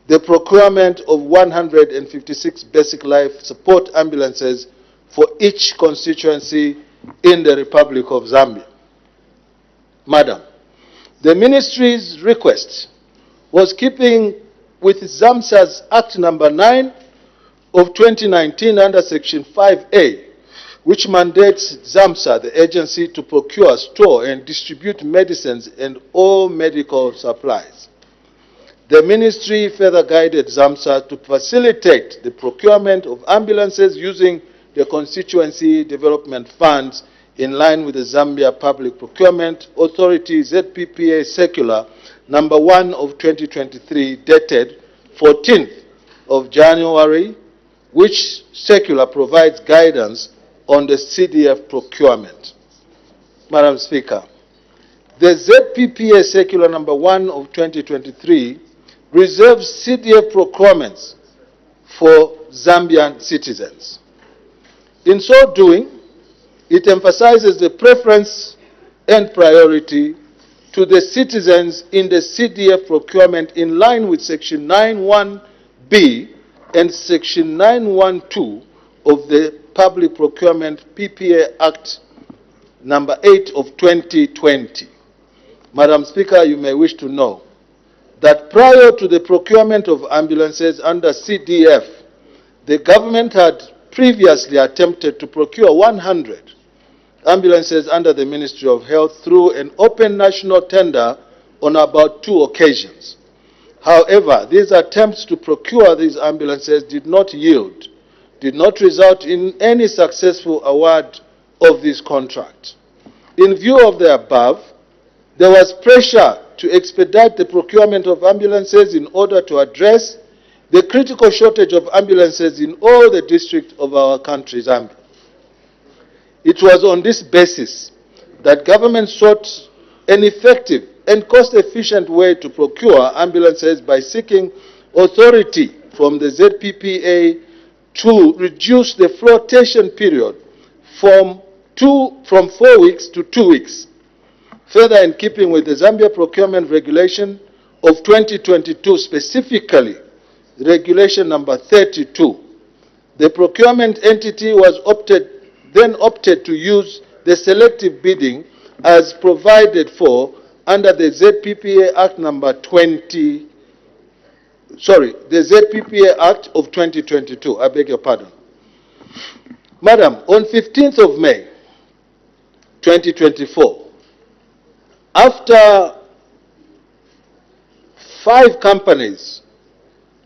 the procurement of 156 basic life support ambulances for each constituency in the Republic of Zambia. Madam, the ministry's request was keeping with ZAMSA's Act number 9 of 2019 under Section 5A, which mandates ZAMSA, the agency, to procure, store, and distribute medicines and all medical supplies. The ministry further guided ZAMSA to facilitate the procurement of ambulances using the constituency development funds in line with the Zambia Public Procurement Authority ZPPA Circular number 1 of 2023 dated 14th of January, which circular provides guidance on the CDF procurement. Madam Speaker, the ZPPA Circular number 1 of 2023 reserves CDF procurements for Zambian citizens. In so doing, it emphasizes the preference and priority to the citizens in the CDF procurement in line with Section 9.1b and Section 9.1.2 of the Public Procurement PPA Act number 8 of 2020. Madam Speaker, you may wish to know that prior to the procurement of ambulances under CDF, the government had previously attempted to procure 100 ambulances under the Ministry of Health through an open national tender on about 2 occasions. However, these attempts to procure these ambulances did not result in any successful award of this contract. In view of the above, there was pressure to expedite the procurement of ambulances in order to address the critical shortage of ambulances in all the districts of our country, Zambia. It was on this basis that government sought an effective and cost-efficient way to procure ambulances by seeking authority from the ZPPA to reduce the flotation period from 4 weeks to 2 weeks. Further, in keeping with the Zambia Procurement Regulation of 2022, specifically Regulation number 32. The procurement entity was then opted to use the selective bidding as provided for under the ZPPA Act number the ZPPA Act of 2022. I beg your pardon. Madam, on 15th of May 2024, after 5 companies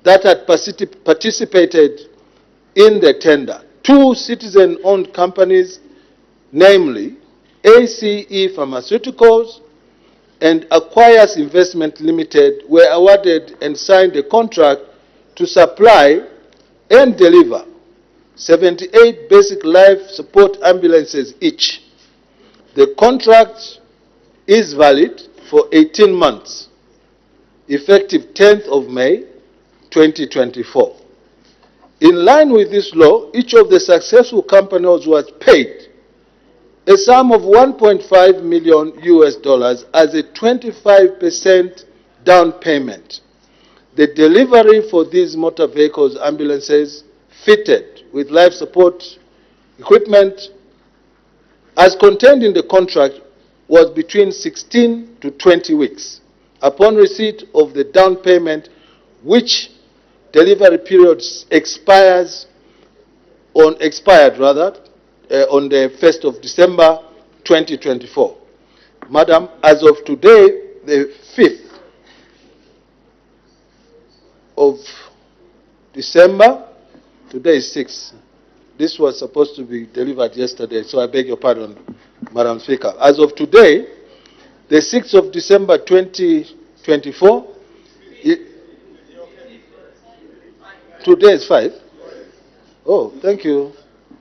that had participated in the tender, 2 citizen-owned companies, namely ACE Pharmaceuticals and Acquires Investment Limited, were awarded and signed a contract to supply and deliver 78 basic life support ambulances each. The contract is valid for 18 months, effective 10th of May 2024. In line with this law, each of the successful companies was paid a sum of $1.5 million as a 25% down payment. The delivery for these motor vehicles, ambulances, fitted with life support equipment, as contained in the contract, was between 16 to 20 weeks. Upon receipt of the down payment, which delivery period expired on the 1st of December 2024. Madam, as of today, the 5th of December, today is 6th. This was supposed to be delivered yesterday, so I beg your pardon, Madam Speaker. As of today, the 6th of December 2024, today is 5. Oh, thank you.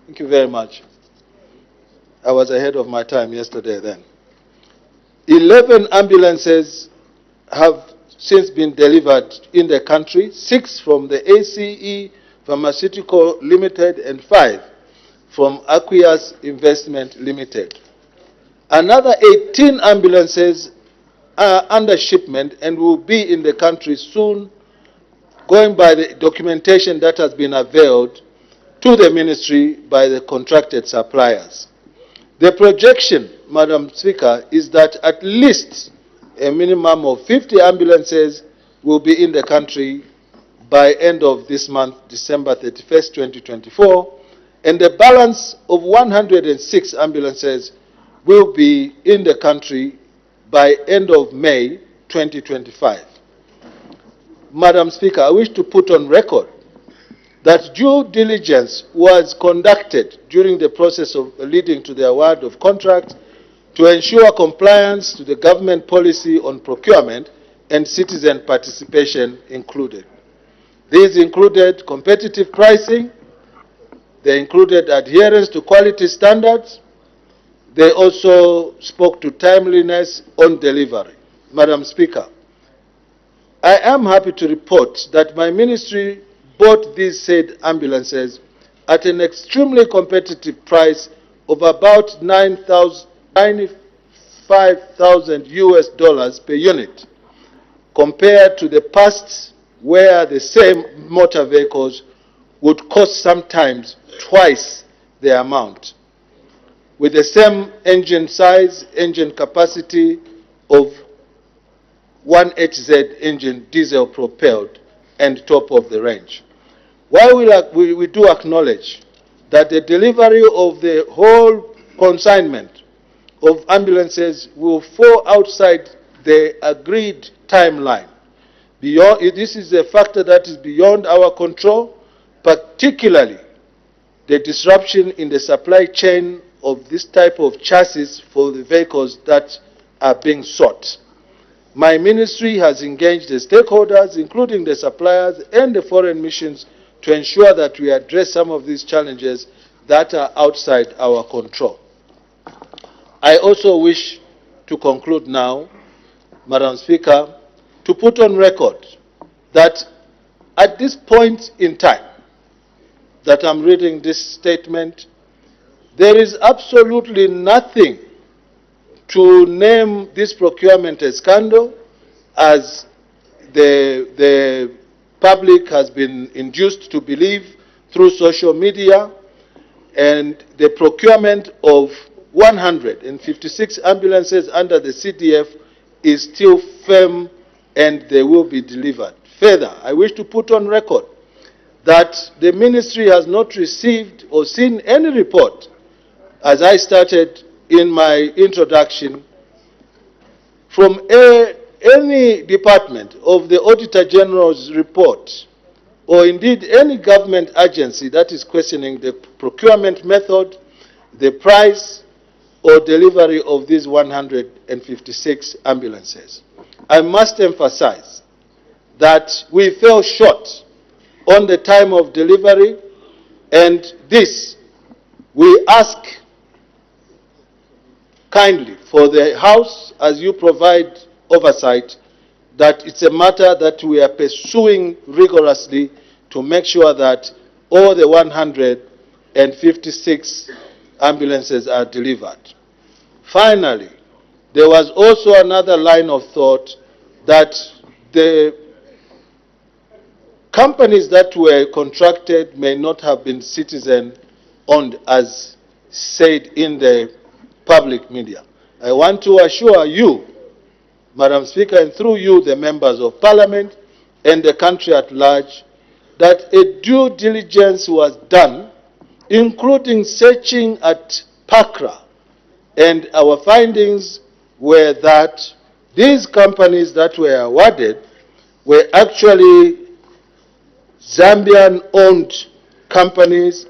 Thank you very much. I was ahead of my time yesterday then. 11 ambulances have since been delivered in the country, 6 from the ACE Pharmaceutical Limited and 5 from Acquires Investment Limited. Another 18 ambulances are under shipment and will be in the country soon, going by the documentation that has been availed to the ministry by the contracted suppliers. The projection, Madam Speaker, is that at least a minimum of 50 ambulances will be in the country by end of this month, December 31st, 2024, and the balance of 106 ambulances will be in the country by end of May 2025. Madam Speaker, I wish to put on record that due diligence was conducted during the process of leading to the award of contract to ensure compliance to the government policy on procurement and citizen participation included. These included competitive pricing, they included adherence to quality standards, they also spoke to timeliness on delivery. Madam Speaker, I am happy to report that my ministry bought these said ambulances at an extremely competitive price of about $95,000 per unit, compared to the past where the same motor vehicles would cost sometimes twice the amount, with the same engine size, engine capacity of 1HZ engine, diesel propelled and top of the range. While we do acknowledge that the delivery of the whole consignment of ambulances will fall outside the agreed timeline, this is a factor that is beyond our control, particularly the disruption in the supply chain of this type of chassis for the vehicles that are being sought. My ministry has engaged the stakeholders, including the suppliers and the foreign missions, to ensure that we address some of these challenges that are outside our control. I also wish to conclude now, Madam Speaker, to put on record that at this point in time that I'm reading this statement, there is absolutely nothing to name this procurement a scandal, as the public has been induced to believe through social media, and the procurement of 156 ambulances under the CDF is still firm, and they will be delivered. Further, I wish to put on record that the ministry has not received or seen any report, as I started in my introduction, from any department of the Auditor General's report, or indeed any government agency that is questioning the procurement method, the price, or delivery of these 156 ambulances. I must emphasize that we fell short on the time of delivery, and this we ask kindly for the House, as you provide oversight, that it's a matter that we are pursuing rigorously to make sure that all the 156 ambulances are delivered. Finally, there was also another line of thought that the companies that were contracted may not have been citizen-owned, as said in the public media. I want to assure you, Madam Speaker, and through you, the members of Parliament and the country at large, that a due diligence was done, including searching at PACRA, and our findings were that these companies that were awarded were actually Zambian-owned companies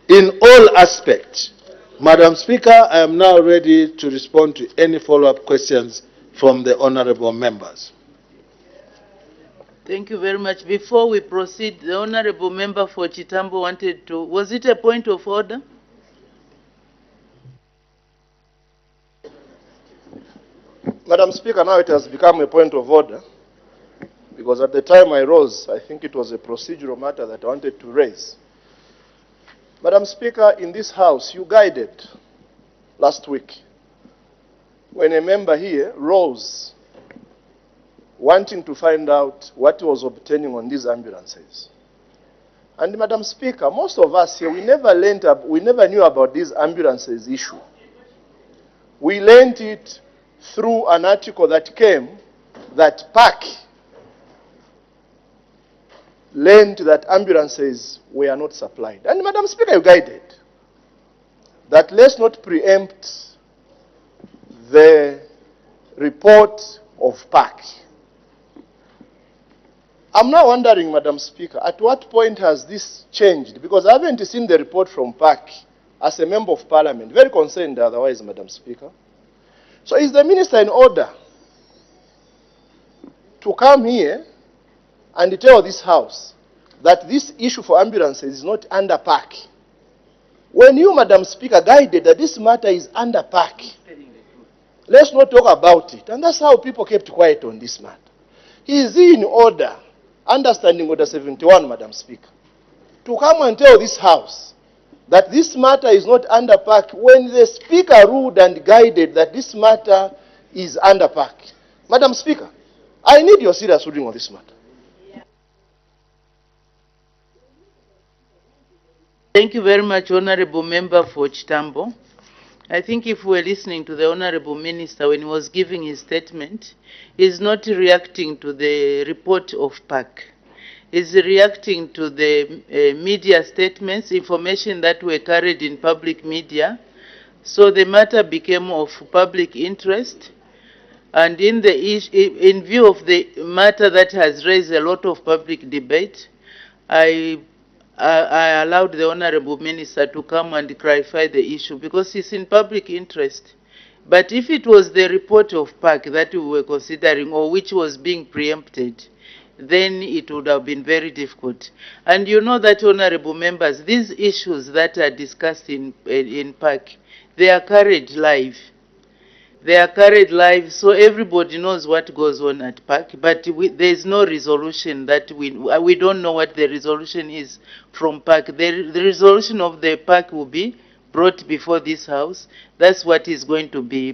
in all aspects. Madam Speaker, I am now ready to respond to any follow-up questions from the honorable members. Thank you very much. Before we proceed, the honorable member for Chitambo wanted to, was it a point of order? Madam Speaker, now it has become a point of order, because at the time I rose, I think it was a procedural matter that I wanted to raise. Madam Speaker, in this House, you guided last week when a member here rose wanting to find out what he was obtaining on these ambulances. And Madam Speaker, most of us here, we never knew about these ambulances issue. We learned it through an article that came that PAC learned that ambulances were not supplied. And Madam Speaker, you guided that let's not preempt the report of PAC. I'm now wondering, Madam Speaker, at what point has this changed? Because I haven't seen the report from PAC as a member of Parliament. Very concerned otherwise, Madam Speaker. So is the minister in order to come here and tell this House that this issue for ambulances is not under PAC, when you, Madam Speaker, guided that this matter is under PAC? Let's not talk about it. And that's how people kept quiet on this matter. Is he in order, understanding Order 71, Madam Speaker, to come and tell this House that this matter is not under PAC when the Speaker ruled and guided that this matter is under PAC? Madam Speaker, I need your serious ruling on this matter. Thank you very much, Honorable Member for Chitambo. I think if we're listening to the Honorable Minister when he was giving his statement, he's not reacting to the report of PAC. He's reacting to the media statements, information that were carried in public media. So the matter became of public interest. And in view of the matter that has raised a lot of public debate, I allowed the Honorable Minister to come and clarify the issue because it's in public interest. But if it was the report of PAC that we were considering or which was being preempted, then it would have been very difficult. And you know that, Honorable Members, these issues that are discussed in PAC, they are carried live. They are carried live, so everybody knows what goes on at PAC, but there is no resolution that we don't know what the resolution is from PAC. The resolution of the PAC will be brought before this House. That's what is going to be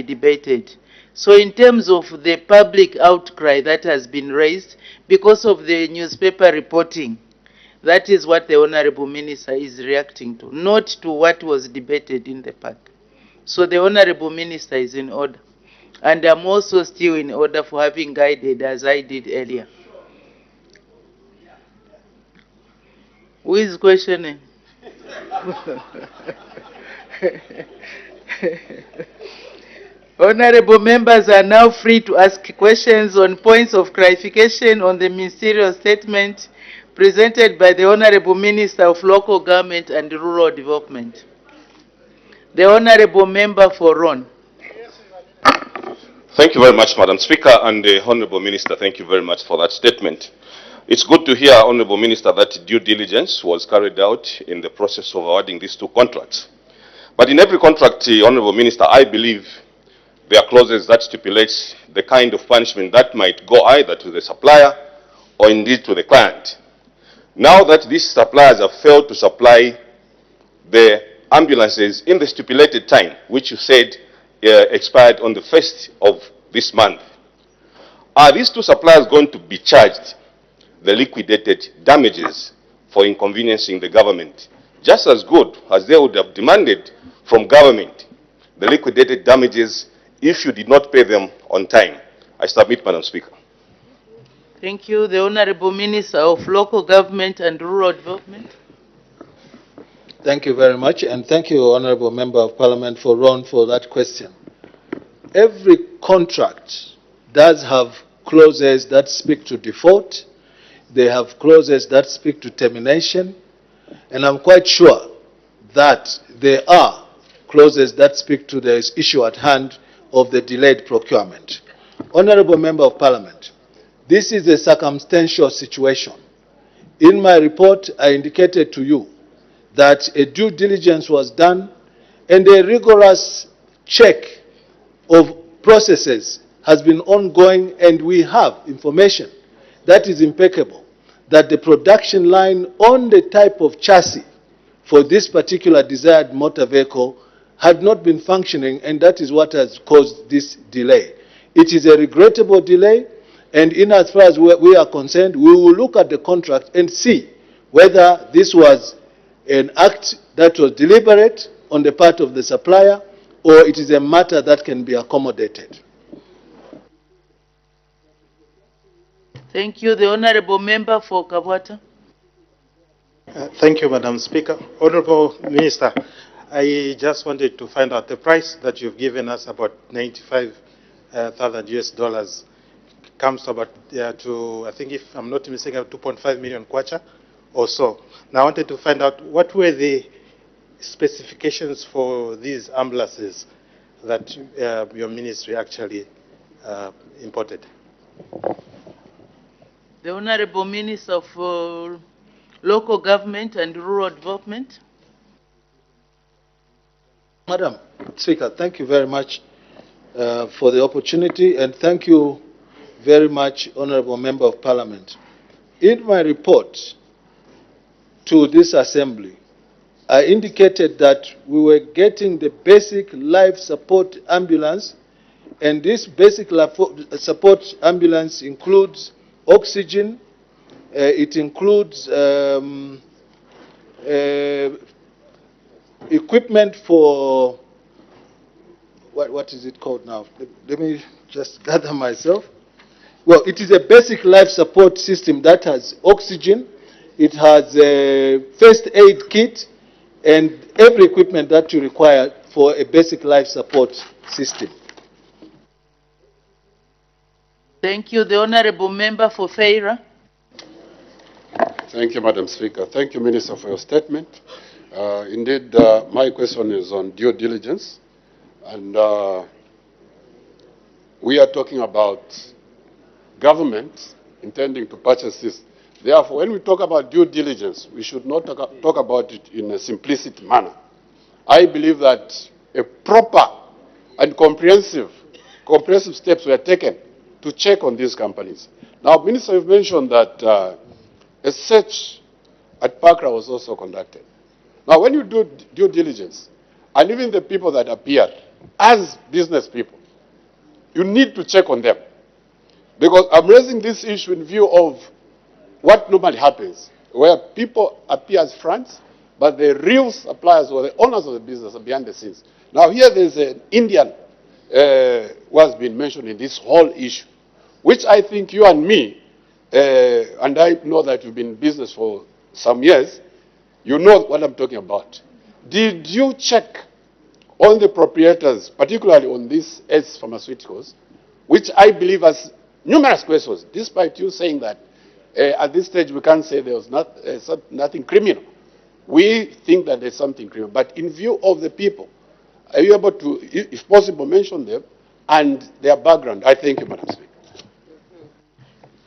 debated. So in terms of the public outcry that has been raised because of the newspaper reporting, that is what the Honorable Minister is reacting to, not to what was debated in the park. So the Honorable Minister is in order. And I'm also still in order for having guided as I did earlier. Who is questioning? Honorable members are now free to ask questions on points of clarification on the ministerial statement presented by the Honorable Minister of Local Government and Rural Development. The Honorable Member for Ron. Thank you very much, Madam Speaker, and the Honorable Minister, thank you very much for that statement. It's good to hear, Honorable Minister, that due diligence was carried out in the process of awarding these two contracts. But in every contract, Honorable Minister, I believe there are clauses that stipulates the kind of punishment that might go either to the supplier or indeed to the client. Now that these suppliers have failed to supply the ambulances in the stipulated time, which you said expired on the 1st of this month, are these two suppliers going to be charged the liquidated damages for inconveniencing the government, just as good as they would have demanded from government the liquidated damages if you did not pay them on time? I submit, Madam Speaker. Thank you. The Honorable Minister of Local Government and Rural Development. Thank you very much, and thank you, Honorable Member of Parliament, for Ron, for that question. Every contract does have clauses that speak to default. They have clauses that speak to termination, and I'm quite sure that there are clauses that speak to the issue at hand of the delayed procurement. Honorable Member of Parliament, this is a circumstantial situation. In my report, I indicated to you that a due diligence was done and a rigorous check of processes has been ongoing, and we have information that is impeccable that the production line on the type of chassis for this particular desired motor vehicle had not been functioning, and that is what has caused this delay. It is a regrettable delay, and in as far as we are concerned, we will look at the contract and see whether this was an act that was deliberate on the part of the supplier, or it is a matter that can be accommodated. Thank you. The Honorable Member for Kabwata. Thank you, Madam Speaker. Honorable Minister, I just wanted to find out the price that you've given us, about $95,000 comes to about to, I think if I'm not mistaken, 2.5 million kwacha or so. Now I wanted to find out what were the specifications for these ambulances that your ministry actually imported. The Honorable Minister for Local Government and Rural Development. Madam Speaker, thank you very much for the opportunity, and thank you very much, Honorable Member of Parliament. In my report to this Assembly, I indicated that we were getting the basic life support ambulance, and this basic life support ambulance includes oxygen, it includes equipment for, what is it called now? Let me just gather myself. Well, it is a basic life support system that has oxygen, it has a first aid kit, and every equipment that you require for a basic life support system. Thank you. The Honorable Member for Feira. Thank you, Madam Speaker. Thank you, Minister, for your statement. Indeed, my question is on due diligence, and we are talking about government intending to purchase this. Therefore, when we talk about due diligence, we should not talk about it in a simplistic manner. I believe that a proper and comprehensive steps were taken to check on these companies. Now, Minister, you've mentioned that a search at Pakra was also conducted. Now, when you do due diligence, and even the people that appear as business people, you need to check on them. Because I'm raising this issue in view of what normally happens, where people appear as fronts, but the real suppliers or the owners of the business are behind the scenes. Now here there's an Indian who has been mentioned in this whole issue, which I think you and me, and I know that you've been in business for some years, you know what I'm talking about. Did you check on the proprietors, particularly on these S pharmaceuticals, which I believe has numerous questions, despite you saying that at this stage we can't say there was nothing criminal. We think that there's something criminal. But in view of the people, are you able to, if possible, mention them and their background? I thank you, Madam Speaker.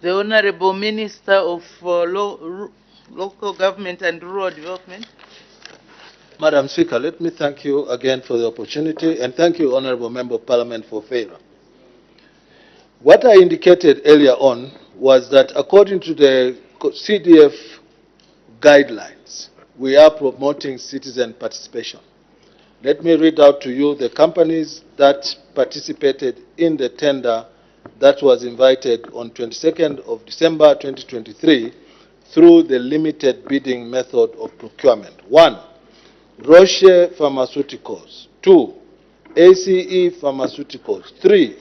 The Honorable Minister of Local Government and Rural Development. Madam Speaker, let me thank you again for the opportunity, and thank you, Honorable Member of Parliament, for favor. What I indicated earlier on was that according to the CDF guidelines, we are promoting citizen participation. Let me read out to you the companies that participated in the tender that was invited on 22nd of December 2023 through the limited bidding method of procurement. 1. Roche Pharmaceuticals. 2. ACE Pharmaceuticals. 3.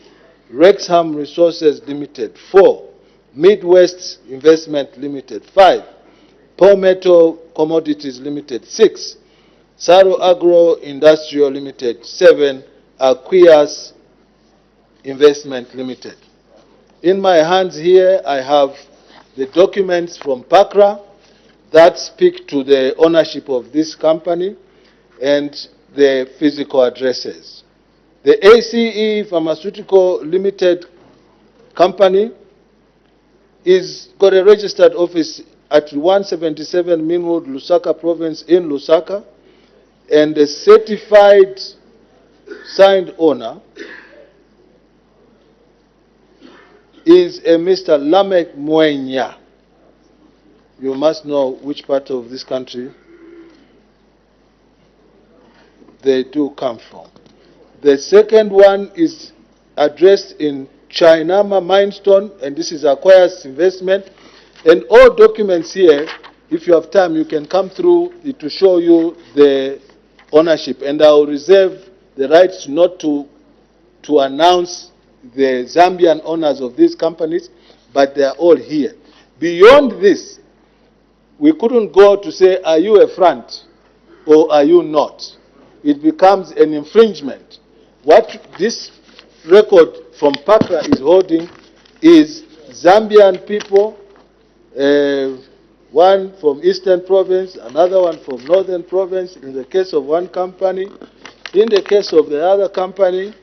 Rexham Resources Limited. 4. Midwest Investment Limited. 5. Palmetto Commodities Limited. 6. Saro Agro Industrial Limited. 7. Aquias Investment Limited. In my hands here, I have the documents from PACRA that speak to the ownership of this company and the physical addresses. The ACE Pharmaceutical Limited company is got a registered office at 177 Minwood, Lusaka Province in Lusaka, and the certified signed owner is a Mr. Lamek Mwenya. You must know which part of this country they do come from. The second one is addressed in Chainama Mindstone, and this is Acquires Investment. And all documents here, if you have time, you can come through to show you the ownership. And I will reserve the right not to announce the Zambian owners of these companies, but they are all here. Beyond this, we couldn't go to say, are you a front or are you not? It becomes an infringement. What this record from PACRA is holding is Zambian people, one from Eastern Province, another one from Northern Province, in the case of one company. In the case of the other company,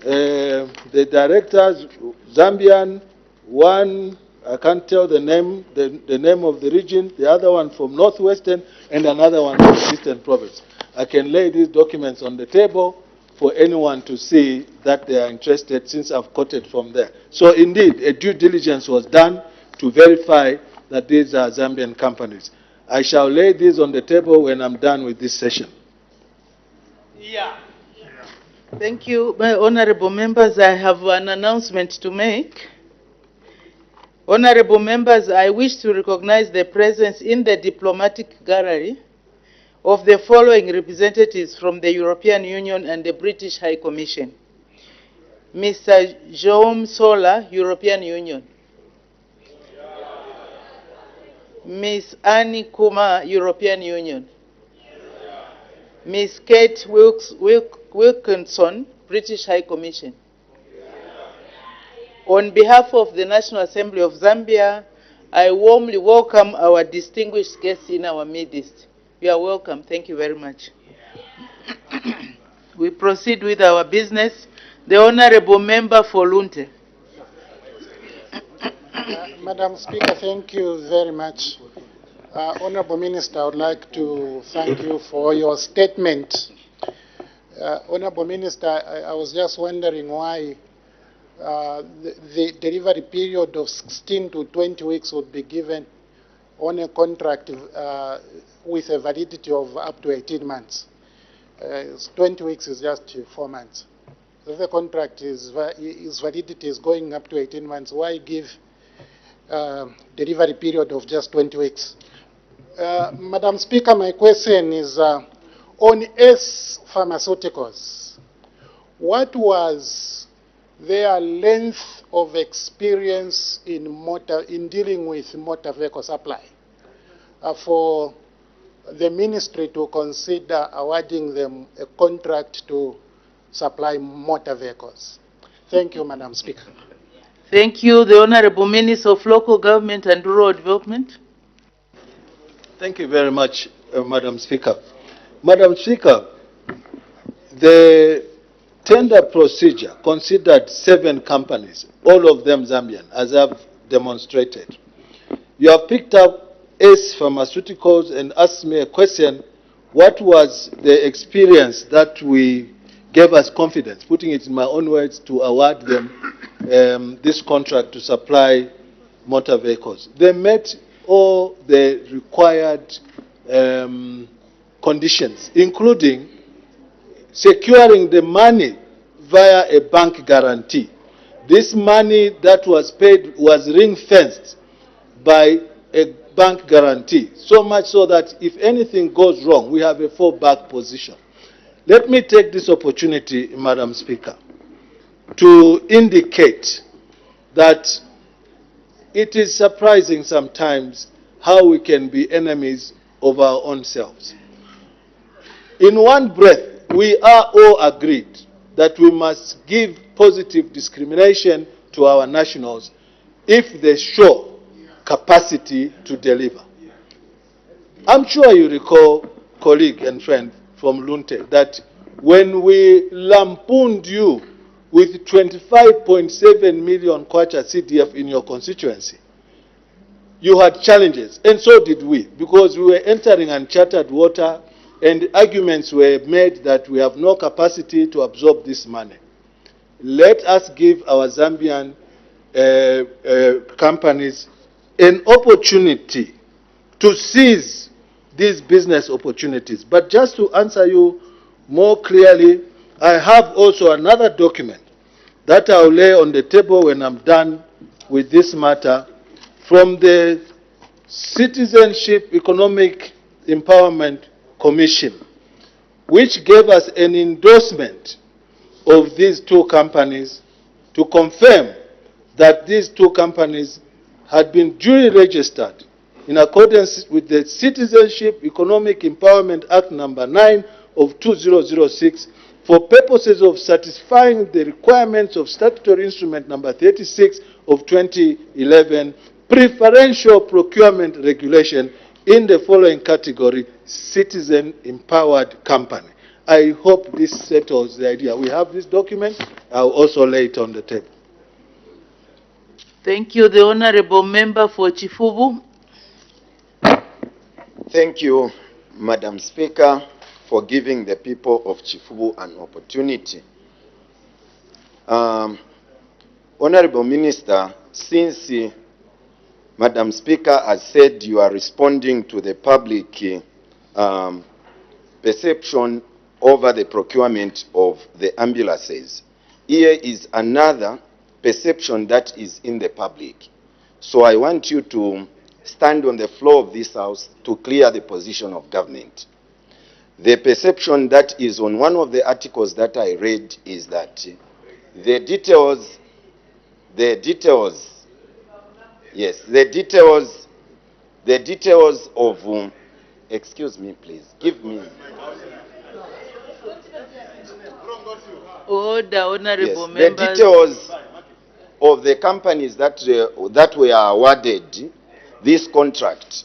the directors, Zambian, one, I can't tell the name, the name of the region, the other one from Northwestern, and another one from Eastern Province. I can lay these documents on the table for anyone to see that they are interested, since I've quoted from there. So indeed, a due diligence was done to verify that these are Zambian companies. I shall lay these on the table when I'm done with this session. Yeah. Thank you, my honorable members. I have an announcement to make. Honorable members, I wish to recognize the presence in the diplomatic gallery of the following representatives from the European Union and the British High Commission. Mr. Jaume Sola, European Union. Ms. Annie Kumar, European Union. Ms. Kate Wilkinson, British High Commission. On behalf of the National Assembly of Zambia, I warmly welcome our distinguished guests in our midst. You are welcome. Thank you very much. We proceed with our business. The Honorable Member for Lunte. Madam Speaker, thank you very much. Honorable Minister, I would like to thank you for your statement. Honorable Minister, I was just wondering why the delivery period of 16 to 20 weeks would be given on a contract with a validity of up to 18 months. 20 weeks is just 4 months. the contract its validity is going up to 18 months, why give delivery period of just 20 weeks? Madam Speaker, my question is on ACE Pharmaceuticals. What was their length of experience in dealing with motor vehicle supply for the ministry to consider awarding them a contract to supply motor vehicles? Thank you, Madam Speaker. Thank you. The Honorable Minister of Local Government and Rural Development. Thank you very much, Madam Speaker. Madam Speaker, the tender procedure considered 7 companies, all of them Zambian, as I've demonstrated. You have picked up ACE Pharmaceuticals and asked me a question, what was the experience that we gave us confidence, putting it in my own words, to award them this contract to supply motor vehicles. They met all the required conditions, including securing the money via a bank guarantee. This money that was paid was ring-fenced by a bank guarantee, so much so that if anything goes wrong, we have a fallback position. Let me take this opportunity, Madam Speaker, to indicate that it is surprising sometimes how we can be enemies of our own selves. In one breath, we are all agreed that we must give positive discrimination to our nationals if they show capacity to deliver. I'm sure you recall, colleague and friend from Lunte, that when we lampooned you with 25.7 million kwacha CDF in your constituency, you had challenges, and so did we, because we were entering uncharted water, and arguments were made that we have no capacity to absorb this money. Let us give our Zambian companies an opportunity to seize these business opportunities. But just to answer you more clearly, I have also another document that I'll lay on the table when I'm done with this matter from the Citizenship Economic Empowerment Commission, which gave us an endorsement of these 2 companies to confirm that these 2 companies had been duly registered in accordance with the Citizenship Economic Empowerment Act number 9 of 2006 for purposes of satisfying the requirements of statutory instrument number 36 of 2011, preferential procurement regulation in the following category: citizen empowered company. I hope this settles the idea. We have this document. I'll also lay it on the table. Thank you. The Honorable Member for Chifubu. Thank you, Madam Speaker, for giving the people of Chifubu an opportunity. Honorable Minister, since Madam Speaker has said you are responding to the public perception over the procurement of the ambulances, here is another perception that is in the public. So I want you to stand on the floor of this House to clear the position of government. The perception that is on one of the articles that I read is that the details of, excuse me please, give me. Order, Honorable Yes, Members. the details of the companies that were awarded this contract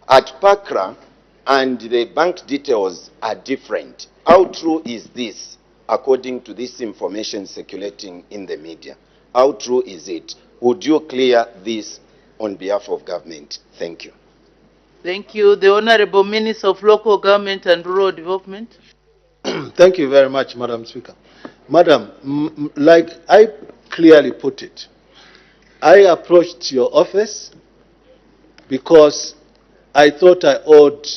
at Pakra and the bank details are different. How true is this according to this information circulating in the media? How true is it? Would you clear this on behalf of government? Thank you. Thank you. The Honorable Minister of Local Government and Rural Development. Thank you very much, Madam Speaker. Madam, like I clearly put it, I approached your office because I thought I owed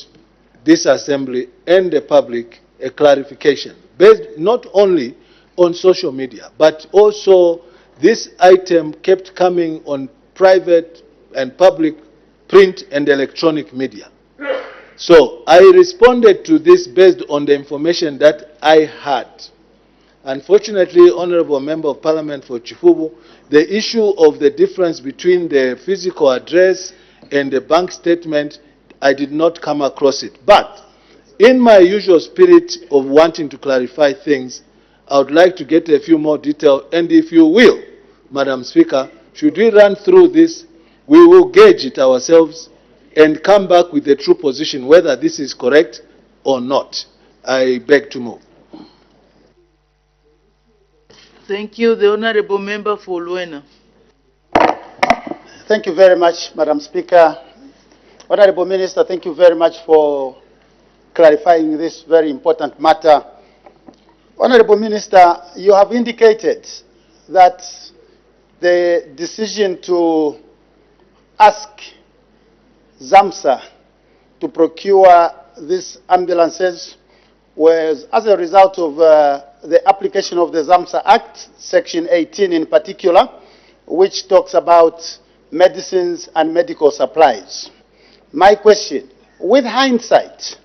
this assembly and the public a clarification, based not only on social media, but also this item kept coming on private and public print and electronic media. So I responded to this based on the information that I had. Unfortunately, Honorable Member of Parliament for Chifubu, the issue of the difference between the physical address and the bank statement, I did not come across it. But in my usual spirit of wanting to clarify things, I would like to get a few more details. And if you will, Madam Speaker, should we run through this, we will gauge it ourselves and come back with the true position, whether this is correct or not. I beg to move. Thank you. The Honorable Member for Luena. Thank you very much, Madam Speaker. Honorable Minister, thank you very much for clarifying this very important matter. Honorable Minister, you have indicated that the decision to ask ZAMSA to procure these ambulances was as a result of the application of the ZAMSA Act, Section 18 in particular, which talks about medicines and medical supplies. My question, with hindsight,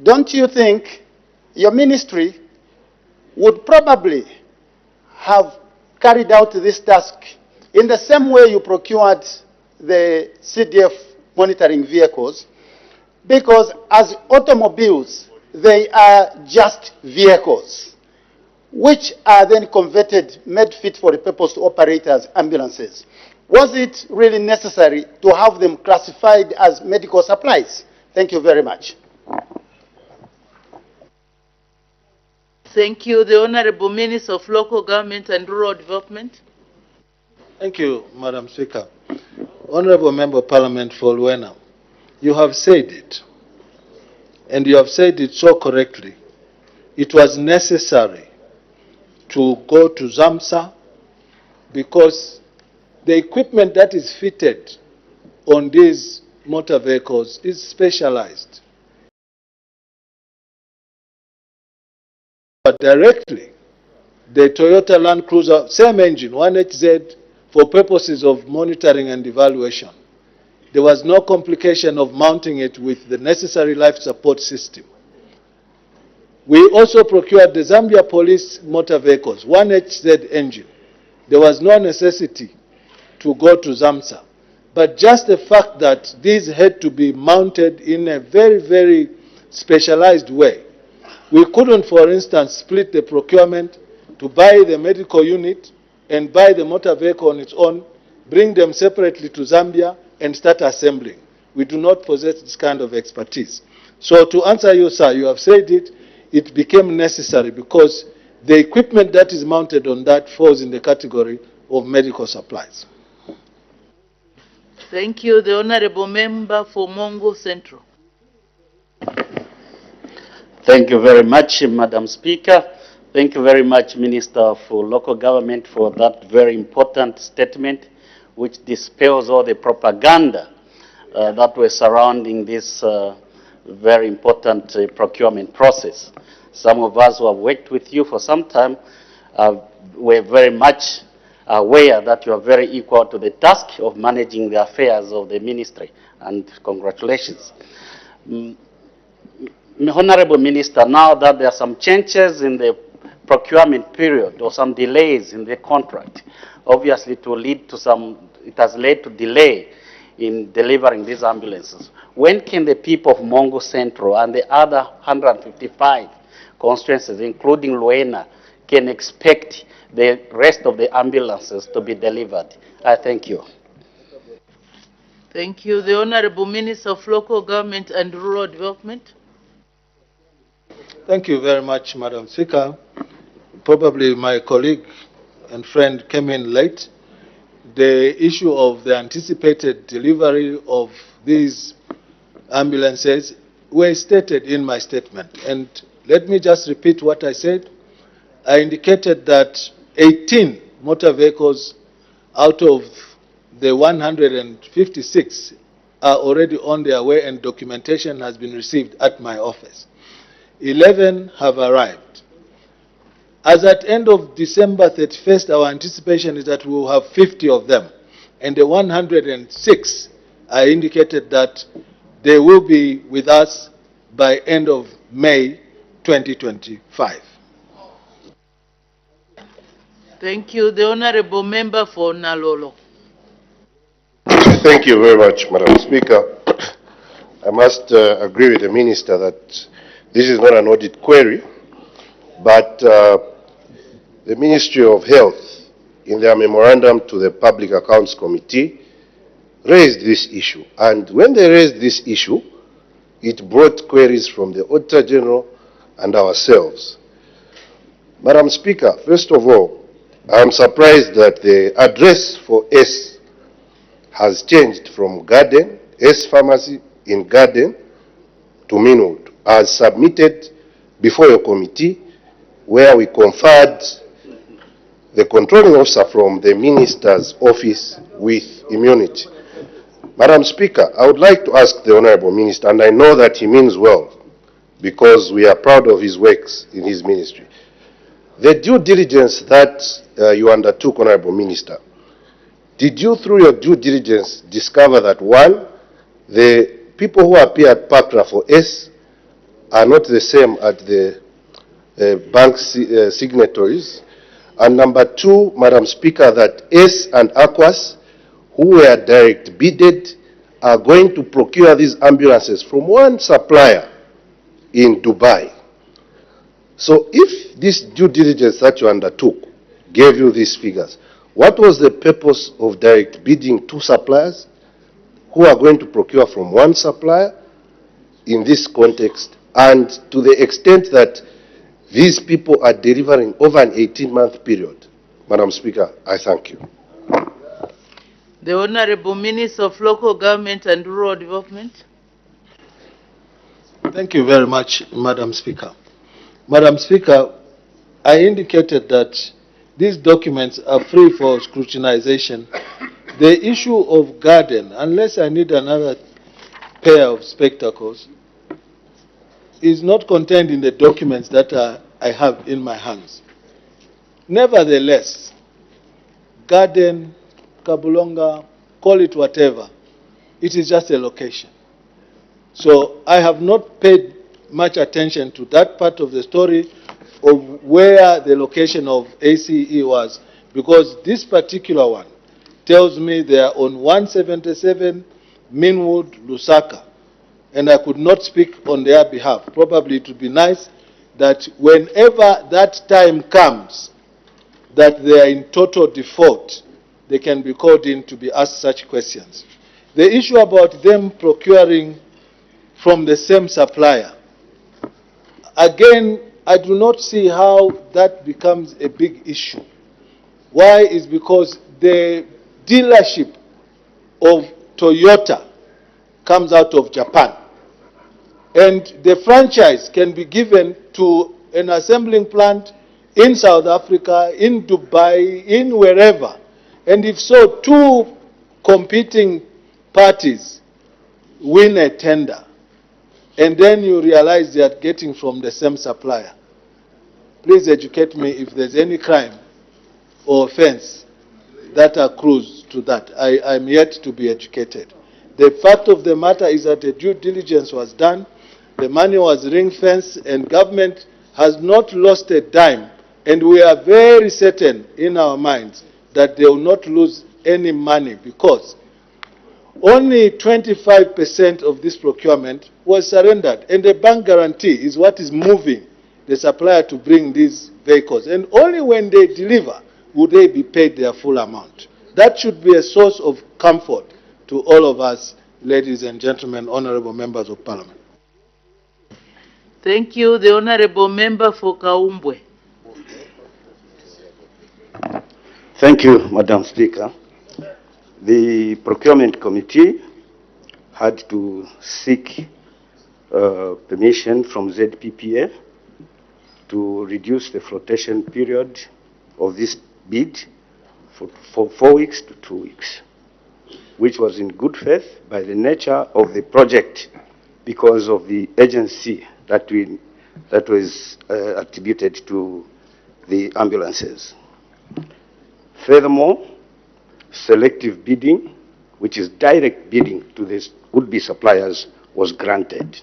don't you think your ministry would probably have carried out this task in the same way you procured the CDF monitoring vehicles? Because as automobiles, they are just vehicles, which are then converted, made fit for the purpose to operate as ambulances. Was it really necessary to have them classified as medical supplies? Thank you very much. Thank you. The Honorable Minister of Local Government and Rural Development. Thank you, Madam Speaker. Honorable Member of Parliament for Luena, you have said it, and you have said it so correctly. It was necessary to go to ZAMSA because the equipment that is fitted on these motor vehicles is specialized. But directly, the Toyota Land Cruiser, same engine, 1HZ, for purposes of monitoring and evaluation. There was no complication of mounting it with the necessary life support system. We also procured the Zambia police motor vehicles, 1HZ engine. There was no necessity to go to ZAMSA. But just the fact that these had to be mounted in a very, very specialized way. We couldn't, for instance, split the procurement to buy the medical unit and buy the motor vehicle on its own, bring them separately to Zambia, and start assembling. We do not possess this kind of expertise. So to answer you, sir, you have said it, it became necessary because the equipment that is mounted on that falls in the category of medical supplies. Thank you. The Honorable Member for Mongo Central. Thank you very much, Madam Speaker. Thank you very much, Minister for Local Government, for that very important statement, which dispels all the propaganda that was surrounding this very important procurement process. Some of us who have worked with you for some time were very much aware that you are very equal to the task of managing the affairs of the ministry, and congratulations. Honorable Minister, now that there are some changes in the procurement period or some delays in the contract, obviously it has led to delay in delivering these ambulances. When can the people of Mongo Central and the other 155 constituencies, including Luena, can expect the rest of the ambulances to be delivered? I thank you. Thank you. The Honorable Minister of Local Government and Rural Development. Thank you very much, Madam Speaker. Probably my colleague and friend came in late. The issue of the anticipated delivery of these ambulances were stated in my statement. And let me just repeat what I said. I indicated that 18 motor vehicles out of the 156 are already on their way and documentation has been received at my office. 11 have arrived. As at end of December 31st, our anticipation is that we will have 50 of them. And the 106, I indicated that they will be with us by end of May 2025. Thank you. The Honorable Member for Nalolo. Thank you very much, Madam Speaker. I must agree with the Minister that this is not an audit query, but the Ministry of Health, in their memorandum to the Public Accounts Committee, raised this issue. And when they raised this issue, it brought queries from the Auditor General and ourselves. Madam Speaker, first of all, I am surprised that the address for S has changed from Garden, S Pharmacy in Garden, to Minwood, as submitted before your committee, where we conferred the controlling officer from the Minister's office with immunity. Madam Speaker, I would like to ask the Honorable Minister, and I know that he means well, because we are proud of his works in his ministry. The due diligence that you undertook, Honorable Minister, did you, through your due diligence, discover that, one, the people who appear at PACRA for S are not the same as the bank signatories? And number two, Madam Speaker, that S and Aquas, who were direct bidded, are going to procure these ambulances from one supplier in Dubai. So if this due diligence that you undertook gave you these figures, what was the purpose of direct bidding two suppliers who are going to procure from one supplier in this context, and to the extent that these people are delivering over an 18-month period? Madam Speaker, I thank you. The Honorable Minister of Local Government and Rural Development. Thank you very much, Madam Speaker. Madam Speaker, I indicated that these documents are free for scrutinization. The issue of Garden, unless I need another pair of spectacles, is not contained in the documents that I have in my hands. Nevertheless, Garden, Kabulonga, call it whatever, it is just a location. So I have not paid much attention to that part of the story of where the location of ACE was, because this particular one tells me they are on 177 Minwood, Lusaka, and I could not speak on their behalf. Probably it would be nice that whenever that time comes that they are in total default, they can be called in to be asked such questions. The issue about them procuring from the same supplier, again, I do not see how that becomes a big issue. Why? Is because the dealership of Toyota comes out of Japan, and the franchise can be given to an assembling plant in South Africa, in Dubai, in wherever. And if so, two competing parties win a tender, and then you realize they are getting from the same supplier. Please educate me if there's any crime or offense that accrues to that. I'm yet to be educated. The fact of the matter is that the due diligence was done, the money was ring-fenced, and government has not lost a dime, and we are very certain in our minds that they will not lose any money, because only 25% of this procurement was surrendered, and the bank guarantee is what is moving the supplier to bring these vehicles, and only when they deliver would they be paid their full amount. That should be a source of comfort to all of us, ladies and gentlemen, honorable members of parliament. Thank you. The Honorable Member for Kaumbwe. Thank you, Madam Speaker. The Procurement Committee had to seek permission from ZPPA to reduce the flotation period of this bid from 4 weeks to 2 weeks, which was in good faith by the nature of the project, because of the urgency that we that was attributed to the ambulances. Furthermore, selective bidding, which is direct bidding to the would-be suppliers, was granted,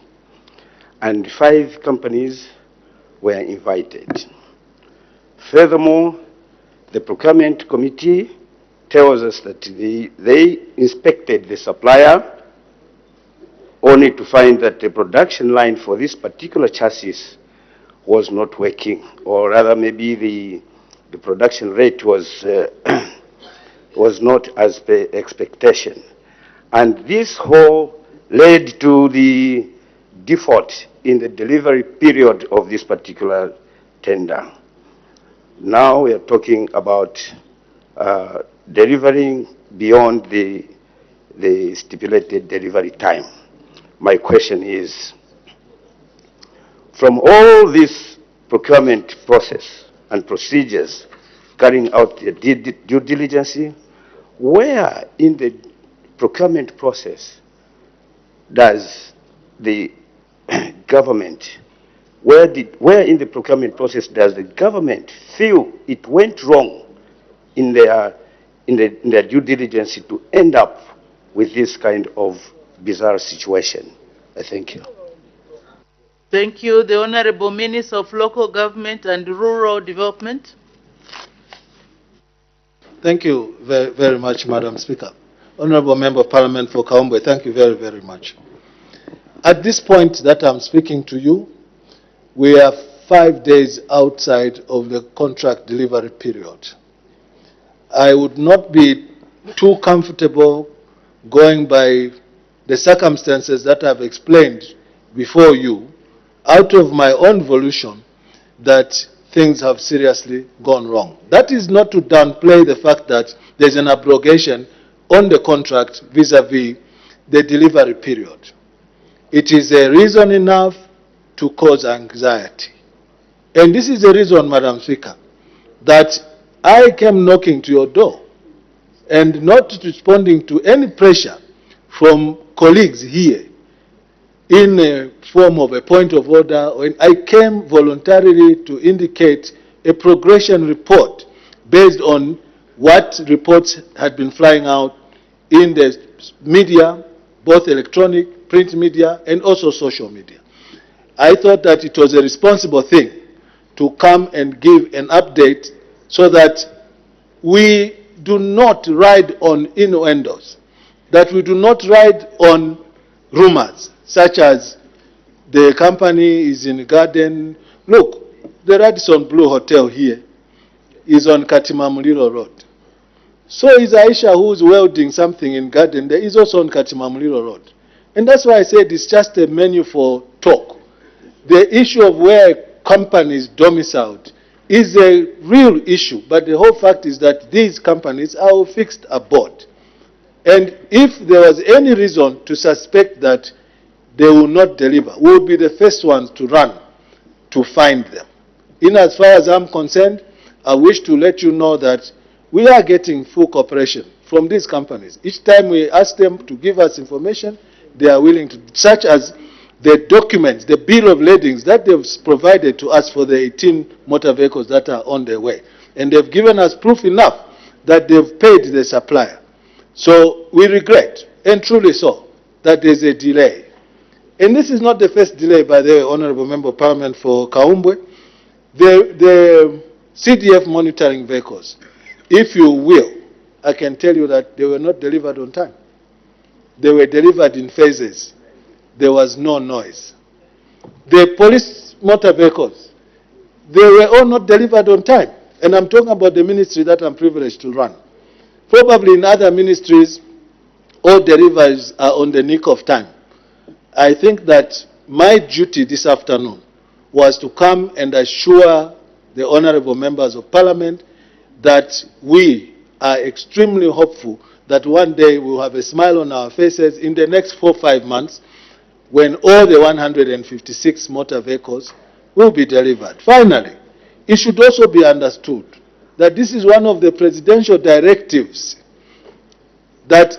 and 5 companies were invited. Furthermore, the procurement committee tells us that they inspected the supplier only to find that the production line for this particular chassis was not working, or rather maybe the production rate was, was not as per expectation. And this whole led to the default in the delivery period of this particular tender. Now we are talking about delivering beyond the stipulated delivery time. My question is, from all this procurement process and procedures carrying out the due diligence, where in the procurement process does the government, where in the procurement process does the government feel it went wrong in their due diligence to end up with this kind of bizarre situation? I thank you. Thank you. The Honorable Minister of Local Government and Rural Development. Thank you very, very much, Madam Speaker. Honorable Member of Parliament for Kaumbwe, thank you very, very much. At this point that I'm speaking to you, we are 5 days outside of the contract delivery period. I would not be too comfortable going by the circumstances that I've explained before you, out of my own volition, that things have seriously gone wrong. That is not to downplay the fact that there's an abrogation on the contract vis-à-vis the delivery period. It is a reason enough to cause anxiety. And this is the reason, Madam Speaker, that I came knocking to your door and not responding to any pressure from colleagues here in a form of a point of order. When I came voluntarily to indicate a progression report based on what reports had been flying out in the media, both electronic, print media, and also social media. I thought that it was a responsible thing to come and give an update so that we do not ride on innuendos, that we do not ride on rumors, such as the company is in Garden. Look, the Radisson Blue Hotel here is on Katimamulilo Road. So is Aisha, who's welding something in Garden, there is also on Katimamulilo Road. And that's why I said it's just a menu for talk. The issue of where companies domiciled is a real issue, but the whole fact is that these companies are fixed aboard. And if there was any reason to suspect that they will not deliver, we will be the first ones to run to find them. In as far as I'm concerned, I wish to let you know that we are getting full cooperation from these companies. Each time we ask them to give us information, they are willing to, such as the documents, the bill of ladings that they've provided to us for the 18 motor vehicles that are on their way. And they've given us proof enough that they've paid the supplier. So we regret, and truly so, that there's a delay. And this is not the first delay, by the way, Honorable Member of Parliament for Kaumbwe. The CDF monitoring vehicles, if you will, I can tell you that they were not delivered on time. They were delivered in phases. There was no noise. The police motor vehicles, they were all not delivered on time. And I'm talking about the ministry that I'm privileged to run. Probably in other ministries, all deliveries are on the nick of time. I think that my duty this afternoon was to come and assure the honorable members of Parliament that we are extremely hopeful that one day we'll have a smile on our faces in the next 4 or 5 months when all the 156 motor vehicles will be delivered. Finally, it should also be understood that this is one of the presidential directives that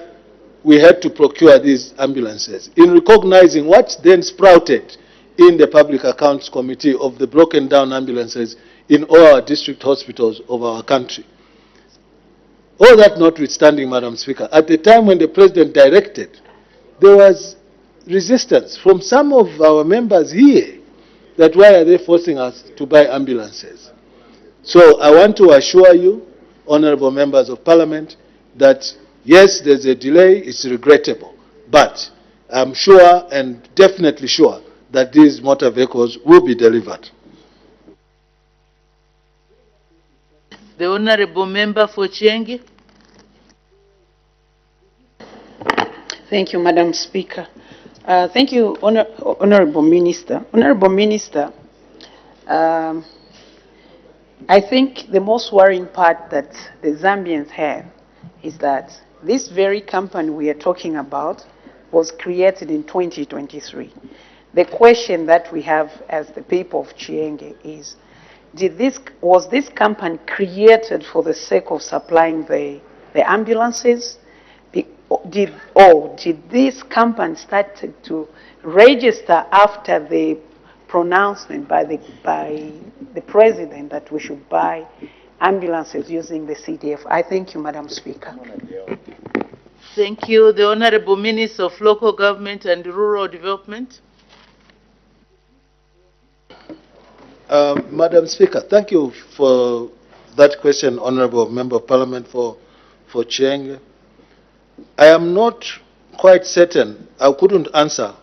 we had to procure these ambulances in recognizing what then sprouted in the Public Accounts Committee of the broken down ambulances in all our district hospitals of our country. All that notwithstanding, Madam Speaker, at the time when the President directed, there was resistance from some of our members here that why are they forcing us to buy ambulances? So I want to assure you, honorable members of Parliament, that yes, there's a delay, it's regrettable, but I'm sure and definitely sure that these motor vehicles will be delivered. The Honourable Member for Chienge. Thank you, Madam Speaker. Thank you, Honourable Minister. Honourable Minister, I think the most worrying part that the Zambians have is that this very company we are talking about was created in 2023. The question that we have as the people of Chienge is, was this company created for the sake of supplying the ambulances? Did this company start to register after the pronouncement by the President that we should buy ambulances using the CDF? I thank you, Madam Speaker. Thank you. The Honourable Minister of Local Government and Rural Development. Madam Speaker, thank you for that question, Honourable Member of Parliament for Chienge. I am not quite certain, I couldn't answer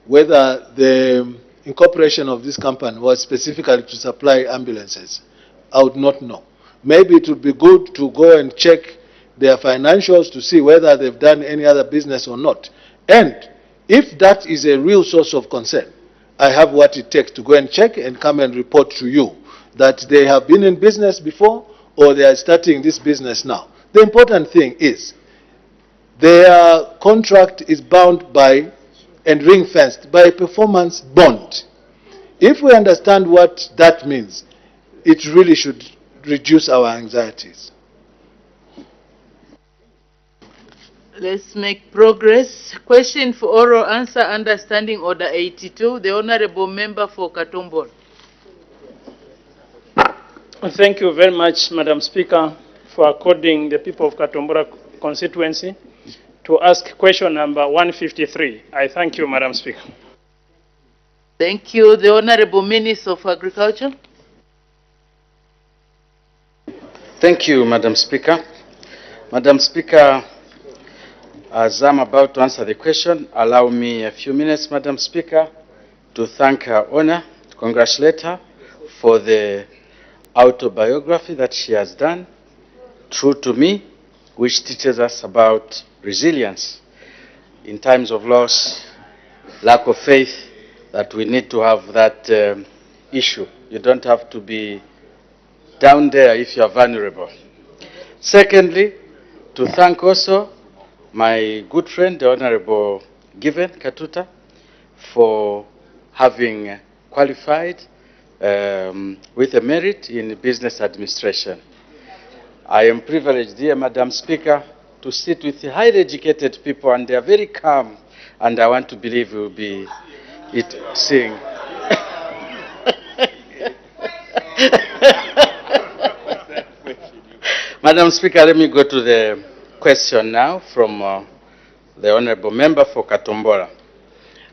whether the incorporation of this company was specifically to supply ambulances. I would not know. Maybe it would be good to go and check their financials to see whether they've done any other business or not. And if that is a real source of concern, I have what it takes to go and check and come and report to you that they have been in business before or they are starting this business now. The important thing is their contract is bound by and ring-fenced by a performance bond. If we understand what that means, it really should reduce our anxieties. Let's make progress. Question for oral answer under Standing Order 82. The Honourable Member for Katombora. Thank you very much, Madam Speaker, for according the people of Katombora constituency to ask question number 153. I thank you, Madam Speaker. Thank you. The Honourable Minister of Agriculture. Thank you, Madam Speaker. Madam Speaker, as I'm about to answer the question, allow me a few minutes, Madam Speaker, to thank her honor, to congratulate her for the autobiography that she has done, True to Me, which teaches us about resilience in times of loss, lack of faith, that we need to have that issue. You don't have to be down there if you are vulnerable. Secondly, to thank also my good friend, the Honorable Given Katuta, for having qualified with a merit in business administration. I am privileged, dear Madam Speaker, to sit with highly educated people, and they are very calm, and I want to believe we will be seeing. Madam Speaker, let me go to the question now from the Honourable Member for Katombora.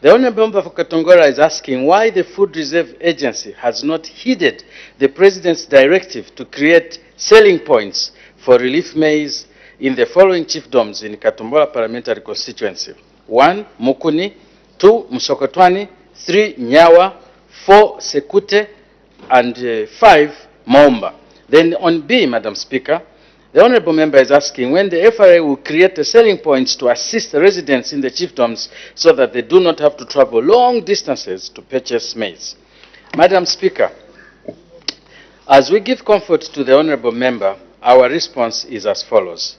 The Honourable Member for Katombora is asking why the Food Reserve Agency has not heeded the President's directive to create selling points for relief maize in the following chiefdoms in Katombora parliamentary constituency. 1. Mukuni, 2. Mshokotwani, 3. Nyawa, 4. Sekute, and 5. Maumba. Then on B, Madam Speaker, the Honourable Member is asking when the FRA will create a selling points to assist the residents in the chiefdoms so that they do not have to travel long distances to purchase maize. Madam Speaker, as we give comfort to the Honourable Member, our response is as follows.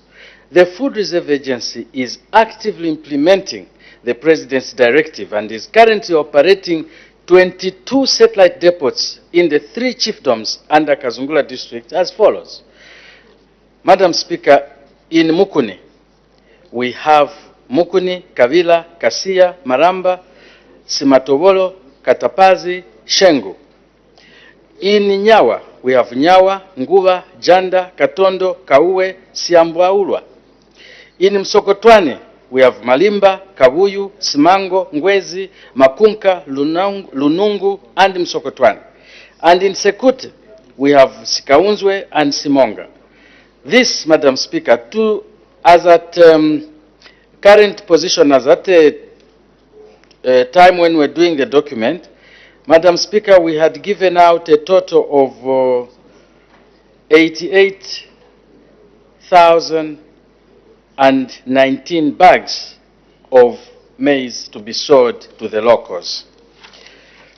The Food Reserve Agency is actively implementing the President's directive and is currently operating 22 satellite depots in the 3 chiefdoms under Kazungula district as follows. Madam Speaker, in Mukuni, we have Mukuni, Kavila, Kasia, Maramba, Simatobolo, Katapazi, Shengu. In Nyawa, we have Nyawa, Nguva, Janda, Katondo, Kauwe, Siambwaulwa. In Msokotwane, we have Malimba, Kabuyu, Simango, Ngwezi, Makunka, Lunungu, and Msokotwane. And in Sekute, we have Sikaunzwe and Simonga. This, Madam Speaker, as at current position, as at a time when we're doing the document, Madam Speaker, we had given out a total of 88,019 bags of maize to be sold to the locals.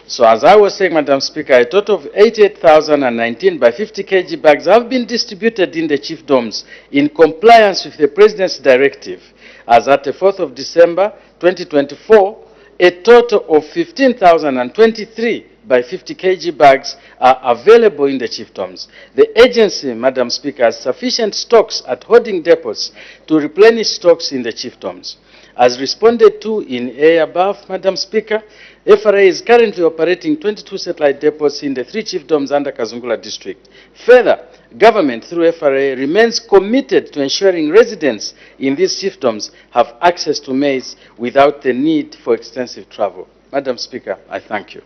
So as I was saying, Madam Speaker, a total of 88,019 by 50 kg bags have been distributed in the chiefdoms in compliance with the President's directive. As at the 4th of December 2024, a total of 15,023 by 50 kg bags are available in the chiefdoms. The agency, Madam Speaker, has sufficient stocks at holding depots to replenish stocks in the chiefdoms. As responded to in A above, Madam Speaker, FRA is currently operating 22 satellite depots in the 3 chiefdoms under Kazungula district. Further, government through FRA remains committed to ensuring residents in these chiefdoms have access to maize without the need for extensive travel. Madam Speaker, I thank you.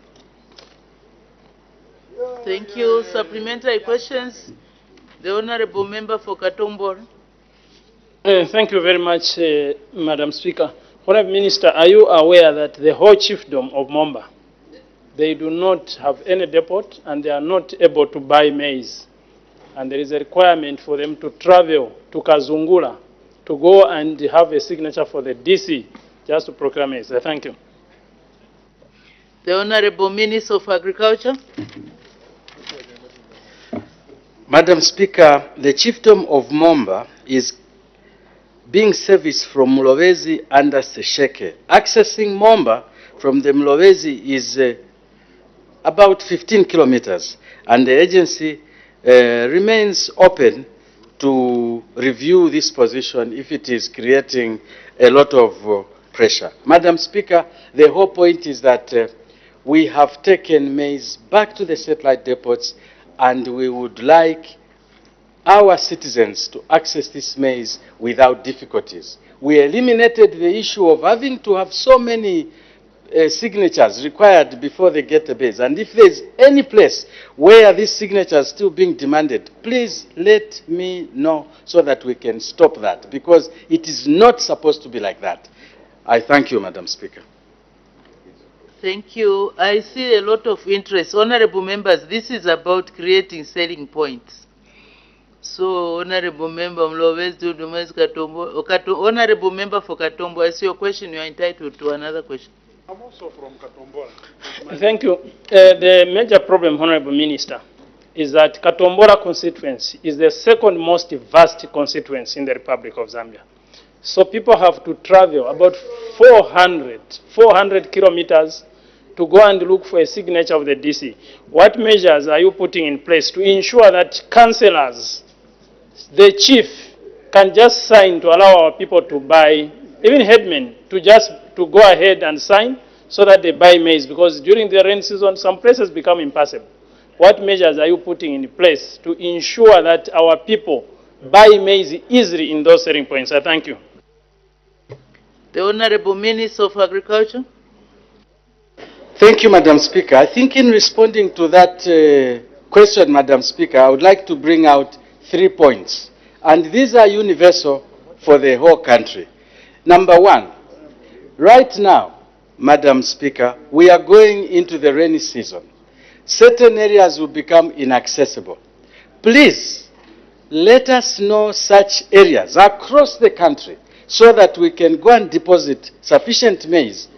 Thank you. Supplementary questions? The Honorable Member for Katombora. Thank you very much, Madam Speaker. Honourable Minister, are you aware that the whole chiefdom of Momba, they do not have any depot and they are not able to buy maize? And there is a requirement for them to travel to Kazungula to go and have a signature for the DC just to procure maize. Thank you. The Honorable Minister of Agriculture. Madam Speaker, the chiefdom of Momba is being serviced from Mlowezi under Sesheke. Accessing Momba from the Mlowezi is about 15 kilometers, and the agency remains open to review this position if it is creating a lot of pressure. Madam Speaker, the whole point is that we have taken maize back to the satellite depots, and we would like our citizens to access this maize without difficulties. We eliminated the issue of having to have so many signatures required before they get the maize. And if there's any place where these signatures are still being demanded, please let me know so that we can stop that, because it is not supposed to be like that. I thank you, Madam Speaker. Thank you. I see a lot of interest. Honorable members, this is about creating selling points. So, Honorable Member Mlowezi, Honorable Member for Katombo, I see your question. You are entitled to another question. I'm also from Katombora. Thank you. The major problem, Honorable Minister, is that Katombora constituency is the second most vast constituency in the Republic of Zambia. So people have to travel about 400 kilometers to go and look for a signature of the DC. What measures are you putting in place to ensure that councillors, the chief, can just sign to allow our people to buy, even headmen, to go ahead and sign so that they buy maize? Because during the rain season, some places become impassable. What measures are you putting in place to ensure that our people buy maize easily in those selling points? I thank you. The Honorable Minister of Agriculture. Thank you, Madam Speaker. I think in responding to that question, Madam Speaker, I would like to bring out 3 points. And these are universal for the whole country. Number one, right now, Madam Speaker, we are going into the rainy season. Certain areas will become inaccessible. Please, let us know such areas across the country so that we can go and deposit sufficient maize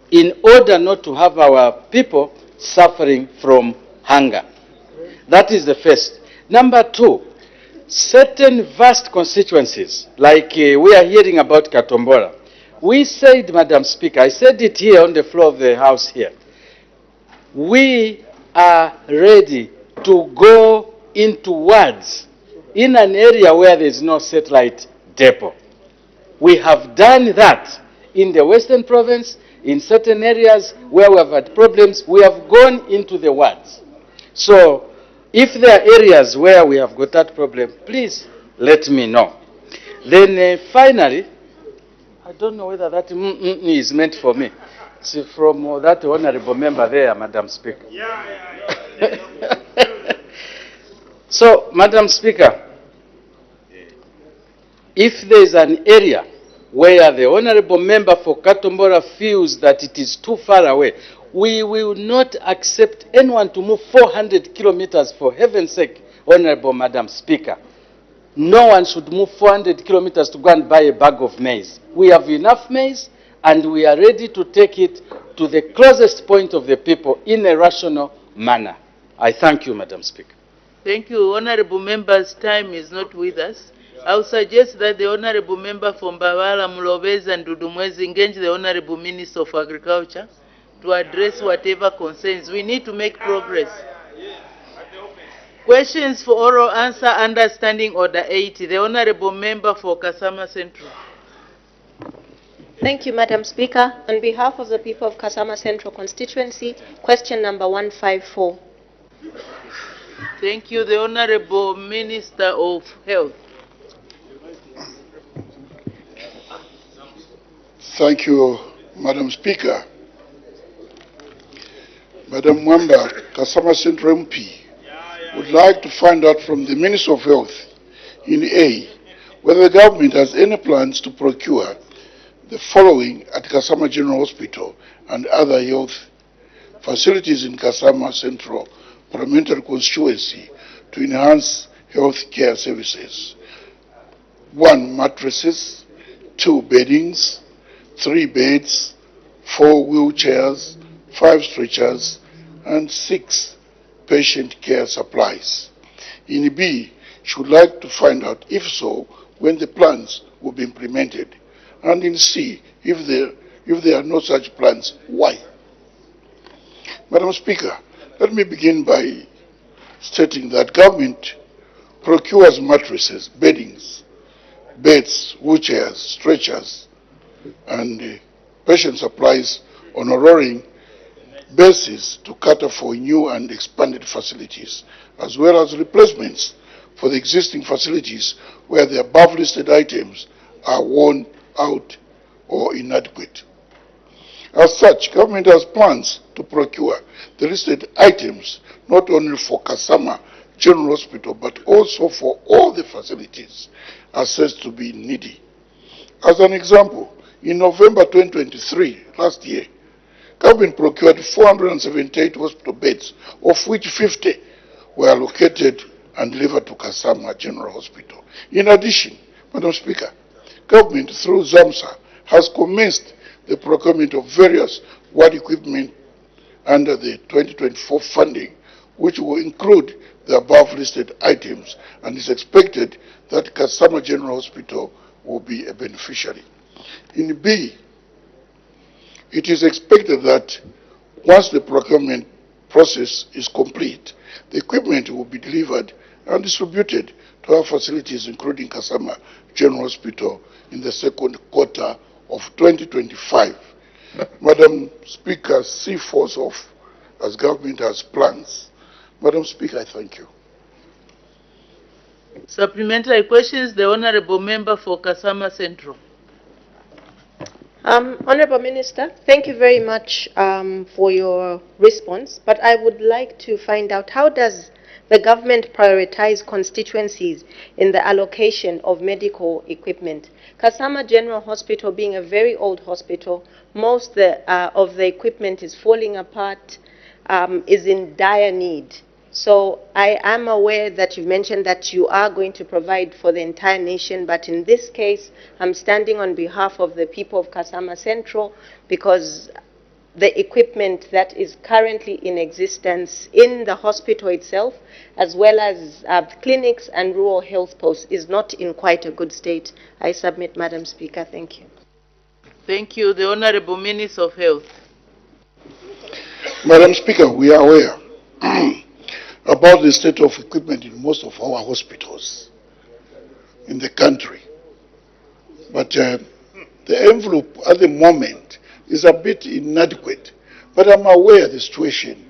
in order not to have our people suffering from hunger. That is the first. Number two, certain vast constituencies, like we are hearing about Katombora. We said, Madam Speaker, I said it here on the floor of the House here, we are ready to go into wards in an area where there is no satellite depot. We have done that in the Western Province, In certain areas where we have had problems, we have gone into the wards. So if there are areas where we have got that problem, please let me know. Then finally, I don't know whether that is meant for me. It's from that honorable member there, Madam Speaker. So, Madam Speaker, if there is an area where the honorable member for Katombora feels that it is too far away, we will not accept anyone to move 400 kilometers, for heaven's sake, Honorable Madam Speaker. No one should move 400 kilometers to go and buy a bag of maize. We have enough maize, and we are ready to take it to the closest point of the people in a rational manner. I thank you, Madam Speaker. Thank you. Honorable members, time is not with us. I would suggest that the Honorable Member from Bawala, Mulobez and Dudumwezi engage the Honorable Minister of Agriculture to address whatever concerns. We need to make progress. Questions for oral answer under Standing Order 80. The Honorable Member for Kasama Central. Thank you, Madam Speaker. On behalf of the people of Kasama Central constituency, question number 154. Thank you. The Honorable Minister of Health. Thank you, Madam Speaker. Madam Mwamba, Kasama Central MP, would like to find out from the Minister of Health in A, whether the government has any plans to procure the following at Kasama General Hospital and other health facilities in Kasama Central Parliamentary Constituency to enhance health care services. 1. Mattresses, 2. Beddings, 3 beds, 4 wheelchairs, 5 stretchers, and 6 patient care supplies. In B, she would like to find out, if so, when the plans will be implemented. And in C, if there are no such plans, why? Madam Speaker, let me begin by stating that government procures mattresses, beddings, beds, wheelchairs, stretchers, and patient supplies on a rolling basis to cater for new and expanded facilities, as well as replacements for the existing facilities where the above listed items are worn out or inadequate. As such, government has plans to procure the listed items not only for Kasama General Hospital but also for all the facilities assessed to be needy. As an example, in November 2023, last year, government procured 478 hospital beds, of which 50 were allocated and delivered to Kasama General Hospital. In addition, Madam Speaker, government through ZAMSA has commenced the procurement of various ward equipment under the 2024 funding, which will include the above listed items, and is expected that Kasama General Hospital will be a beneficiary. In B, it is expected that once the procurement process is complete, the equipment will be delivered and distributed to our facilities, including Kasama General Hospital, in the second quarter of 2025. Madam Speaker, see force off as government has plans. Madam Speaker, I thank you. Supplementary questions, the Honorable Member for Kasama Central. Honorable Minister, thank you very much for your response, but I would like to find out, how does the government prioritize constituencies in the allocation of medical equipment? Kasama General Hospital being a very old hospital, most of the equipment is falling apart, is in dire need. So I am aware that you mentioned that you are going to provide for the entire nation, but in this case, I'm standing on behalf of the people of Kasama Central because the equipment that is currently in existence in the hospital itself, as well as clinics and rural health posts, is not in quite a good state. I submit, Madam Speaker. Thank you. Thank you. The Honorable Minister of Health. Madam Speaker, we are aware about the state of equipment in most of our hospitals in the country. But the envelope at the moment is a bit inadequate. But I'm aware of the situation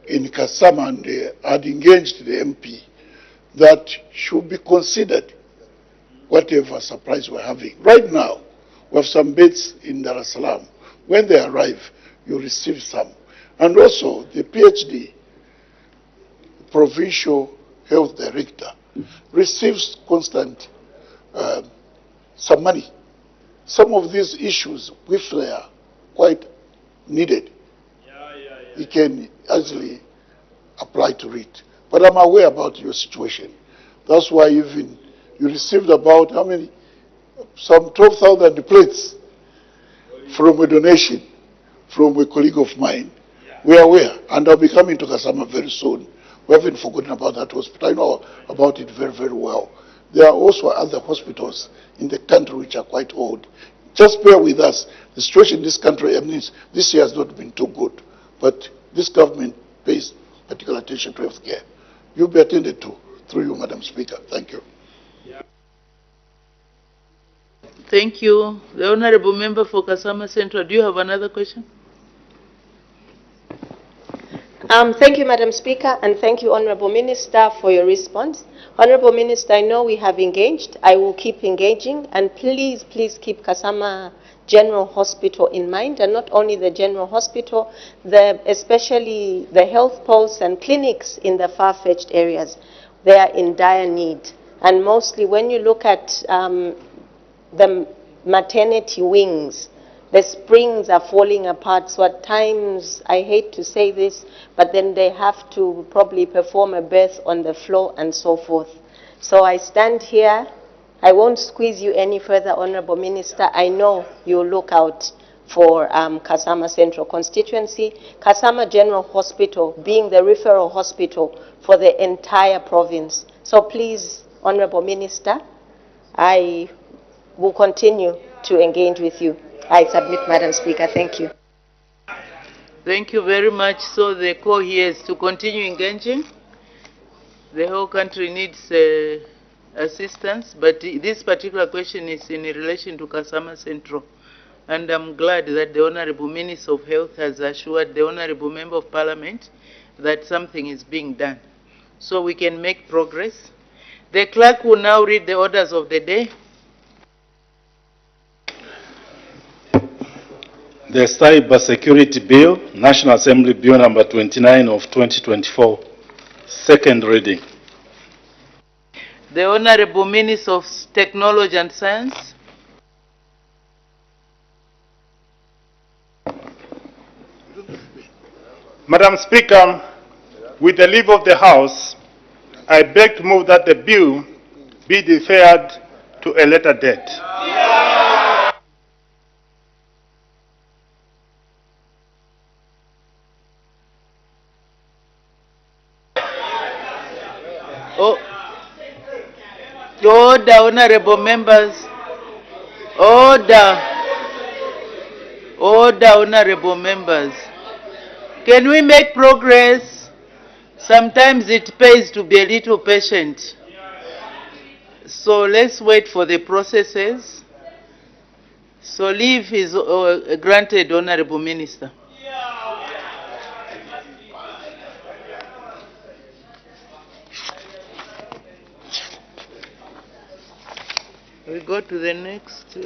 in Kasama, and had engaged the MP that should be considered whatever supplies we're having. Right now, we have some beds in Dar es Salaam. When they arrive, you receive some. And also, the PhD, Provincial Health Director, receives constant some money. Some of these issues, if they are quite needed, he can actually apply to it. But I'm aware about your situation. That's why even you received about how many? Some 12,000 plates from a donation from a colleague of mine. We are aware, and I'll be coming to Kasama very soon. We haven't forgotten about that hospital. I know about it very, very well. There are also other hospitals in the country which are quite old. Just bear with us. The situation in this country, I mean, this year has not been too good, but this government pays particular attention to health care. You'll be attended to through you, Madam Speaker. Thank you. Thank you. The Honorable Member for Kasama Central, do you have another question? Thank you, Madam Speaker, and thank you, Honorable Minister, for your response. Honorable Minister, I know we have engaged. I will keep engaging, and please, please keep Kasama General Hospital in mind, and not only the General Hospital, especially the health posts and clinics in the far-fetched areas. They are in dire need. And mostly when you look at the maternity wings, the springs are falling apart. So at times, I hate to say this, but then they have to probably perform a birth on the floor and so forth. So I stand here. I won't squeeze you any further, Honorable Minister. I know you'll look out for Kasama Central constituency. Kasama General Hospital being the referral hospital for the entire province. So please, Honorable Minister, I will continue to engage with you. I submit, Madam Speaker. Thank you. Thank you very much. So the call here is to continue engaging. The whole country needs assistance, but this particular question is in relation to Kasama Central. And I'm glad that the Honorable Minister of Health has assured the Honorable Member of Parliament that something is being done, so we can make progress. The clerk will now read the orders of the day. The Cyber Security Bill, National Assembly Bill number 29 of 2024, second reading. The Honorable Minister of Technology and Science. Madam Speaker, with the leave of the House, I beg to move that the bill be deferred to a later date. Order, honorable members. Order. Order, honorable members. Can we make progress? Sometimes it pays to be a little patient. So let's wait for the processes. So leave is granted, Honorable Minister. We go to the next.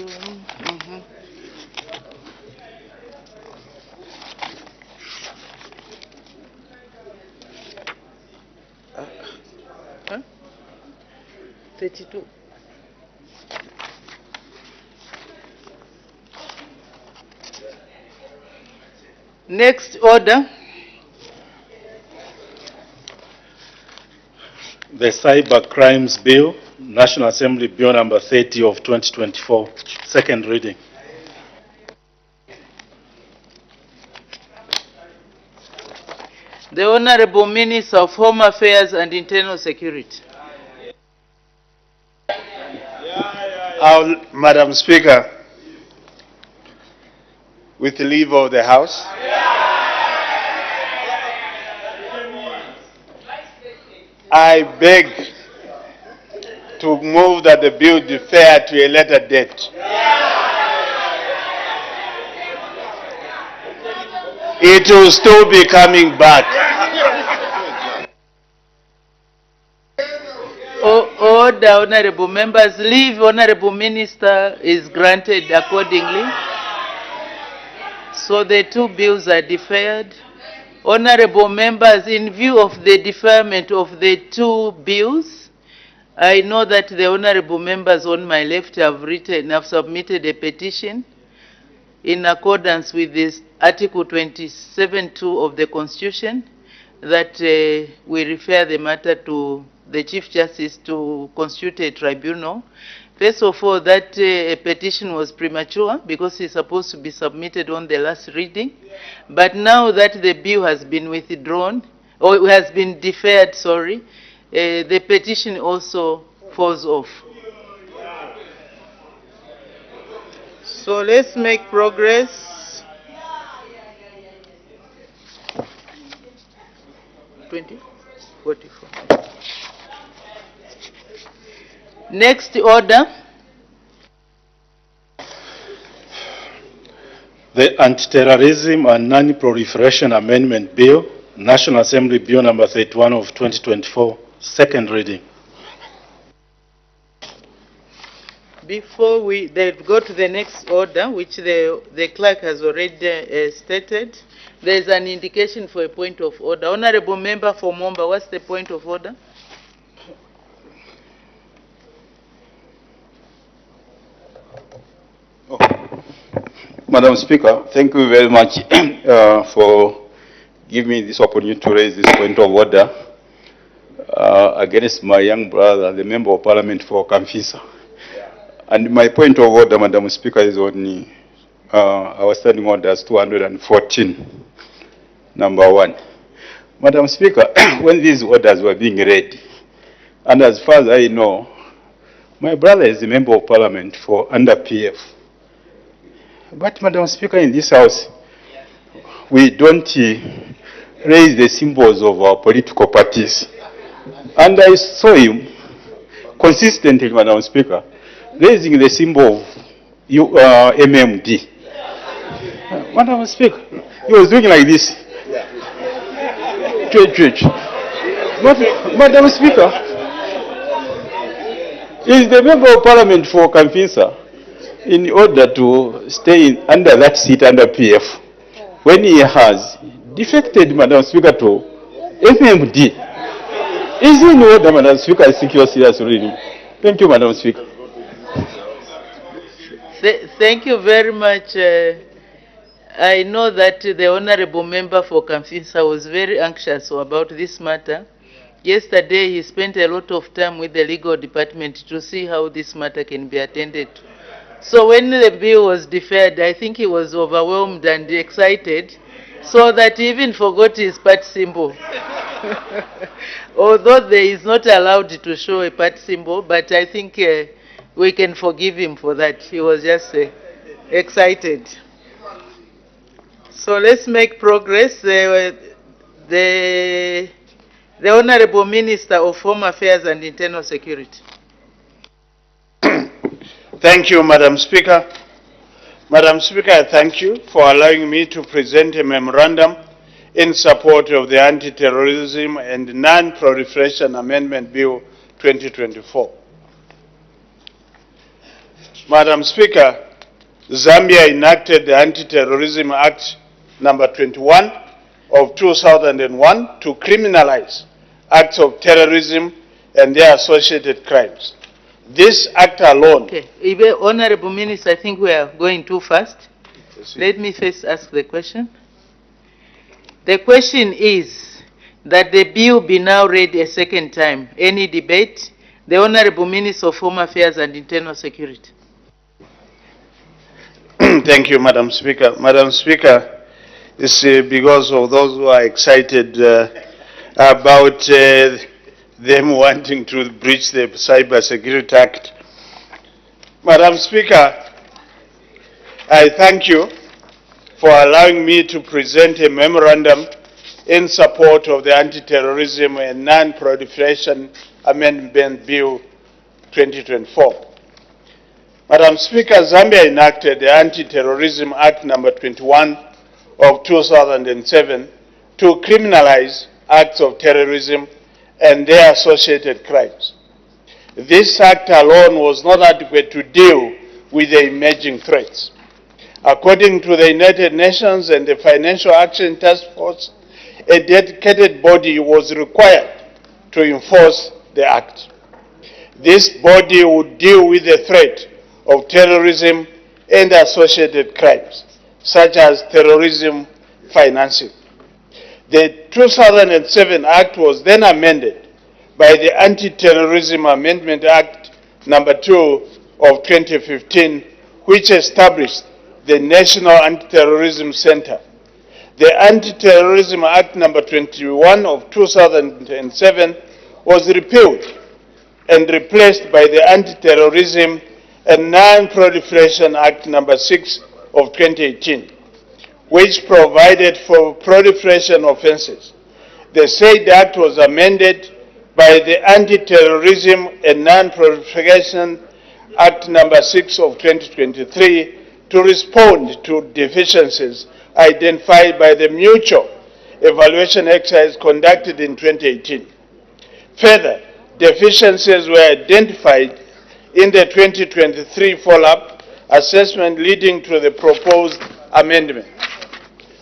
Huh? 32. Next order. The Cyber Crimes Bill, National Assembly Bill number 30 of 2024, second reading. The Honorable Minister of Home Affairs and Internal Security. Madam Speaker, with the leave of the House, I beg to move that the bill defer to a later date. It will still be coming back. Order, honorable members. Leave, honorable minister, is granted accordingly. So the two bills are deferred. Honorable members, in view of the deferment of the two bills, I know that the honorable members on my left have submitted a petition in accordance with this Article 27(2) of the Constitution that we refer the matter to the Chief Justice to constitute a tribunal. First of all, that petition was premature because it's supposed to be submitted on the last reading. But now that the bill has been withdrawn, or has been deferred, sorry, the petition also falls off. So let's make progress. 20, 44. Next order. The Anti-terrorism and Non-proliferation Amendment Bill, National Assembly Bill number 31 of 2024, second reading. Before we go to the next order, which the clerk has already stated, there is an indication for a point of order. Honorable member for Momba, what's the point of order? Madam Speaker, thank you very much for giving me this opportunity to raise this point of order against my young brother, the Member of Parliament for Kamfisa. And my point of order, Madam Speaker, is on our standing orders 214, number 1. Madam Speaker, when these orders were being read, and as far as I know, my brother is a Member of Parliament for under PF. But, Madam Speaker, in this House, we don't raise the symbols of our political parties. And I saw him consistently, Madam Speaker, raising the symbol of MMD. Madam Speaker, he was doing like this. Madam Speaker, is the Member of Parliament for Kamfisa in order to stay under that seat under PF when he has defected, Madam Speaker, to MMD. Is in order, Madam Speaker? I think you are serious reading. Thank you, Madam Speaker. Thank you very much. I know that the honorable member for Kamfisa was very anxious about this matter. Yesterday, he spent a lot of time with the legal department to see how this matter can be attended to. So when the bill was deferred, I think he was overwhelmed and excited, so that he even forgot his party symbol. Although there is not allowed to show a party symbol, but I think we can forgive him for that. He was just excited. So let's make progress. The Honorable Minister of Home Affairs and Internal Security. Thank you, Madam Speaker. Madam Speaker, I thank you for allowing me to present a memorandum in support of the Anti-terrorism and Non-proliferation Amendment Bill 2024. Madam Speaker, Zambia enacted the Anti-terrorism Act number 21 of 2001 to criminalize acts of terrorism and their associated crimes. This act alone... Okay. Honorable Minister, I think we are going too fast. Let me first ask the question. The question is that the bill be now read a second time. Any debate? The Honorable Minister of Home Affairs and Internal Security. Thank you, Madam Speaker. Madam Speaker, it's because of those who are excited about them wanting to breach the Cyber Security Act. Madam Speaker, I thank you for allowing me to present a memorandum in support of the Anti-terrorism and Non-proliferation Amendment Bill 2024. Madam Speaker, Zambia enacted the Anti-terrorism Act number 21 of 2007 to criminalize acts of terrorism and their associated crimes. This act alone was not adequate to deal with the emerging threats. According to the United Nations and the Financial Action Task Force, a dedicated body was required to enforce the act. This body would deal with the threat of terrorism and associated crimes, such as terrorism financing. The 2007 Act was then amended by the Anti-Terrorism Amendment Act number 2 of 2015, which established the National Anti-Terrorism Center. The Anti-Terrorism Act number 21 of 2007 was repealed and replaced by the Anti-Terrorism and Non-Proliferation Act number 6 of 2018, which provided for proliferation offenses. The said act was amended by the Anti-Terrorism and Non-Proliferation Act number 6 of 2023 to respond to deficiencies identified by the mutual evaluation exercise conducted in 2018. Further, deficiencies were identified in the 2023 follow-up assessment leading to the proposed amendment.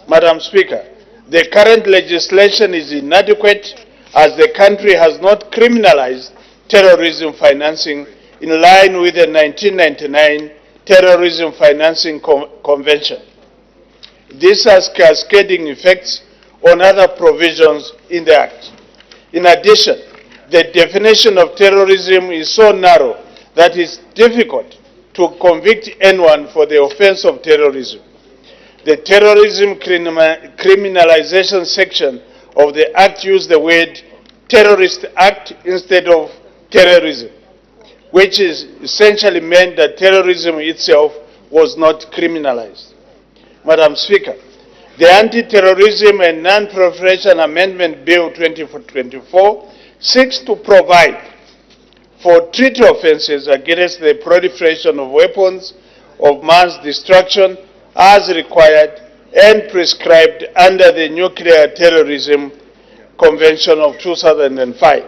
Madam Speaker, the current legislation is inadequate as the country has not criminalized terrorism financing in line with the 1999 Terrorism Financing Convention. This has cascading effects on other provisions in the Act. In addition, the definition of terrorism is so narrow that it's difficult to convict anyone for the offense of terrorism. The terrorism criminalization section of the Act used the word terrorist act instead of terrorism, which is essentially meant that terrorism itself was not criminalized. Madam Speaker, the Anti-Terrorism and Non-Proliferation Amendment Bill 2024 seeks to provide for treaty offenses against the proliferation of weapons of mass destruction as required and prescribed under the Nuclear Terrorism Convention of 2005,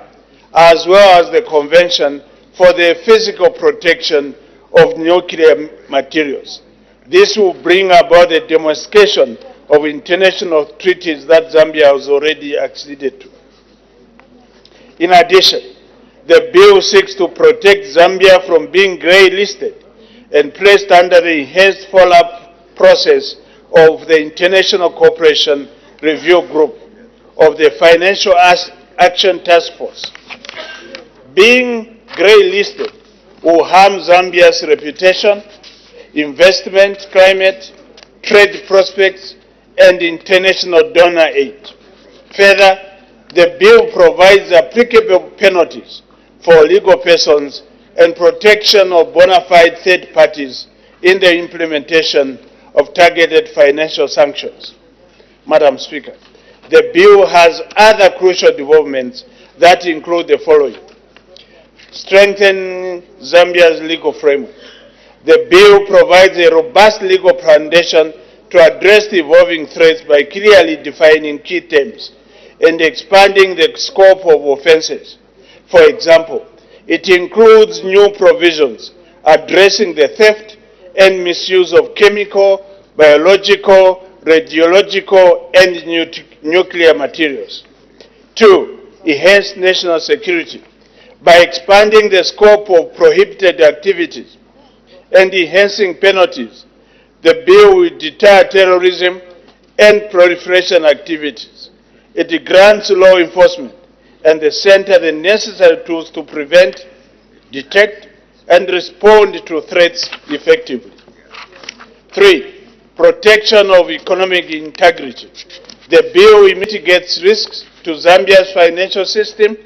as well as the Convention for the Physical Protection of Nuclear Materials. This will bring about a demonstration of international treaties that Zambia has already acceded to. In addition, the bill seeks to protect Zambia from being grey-listed and placed under the enhanced follow-up process of the International Cooperation Review Group of the Financial Action Task Force. Being grey-listed will harm Zambia's reputation, investment climate, trade prospects, and international donor aid. Further, the bill provides applicable penalties for legal persons and protection of bona fide third parties in the implementation of targeted financial sanctions. Madam Speaker, the bill has other crucial developments that include the following: strengthen Zambia's legal framework. The bill provides a robust legal foundation to address the evolving threats by clearly defining key terms and expanding the scope of offenses. For example, it includes new provisions addressing the theft and misuse of chemical, biological, radiological, and nuclear materials. 2, enhance national security by expanding the scope of prohibited activities and enhancing penalties. The bill will deter terrorism and proliferation activities. It grants law enforcement and the center the necessary tools to prevent, detect, and respond to threats effectively. 3, protection of economic integrity. The bill mitigates risks to Zambia's financial system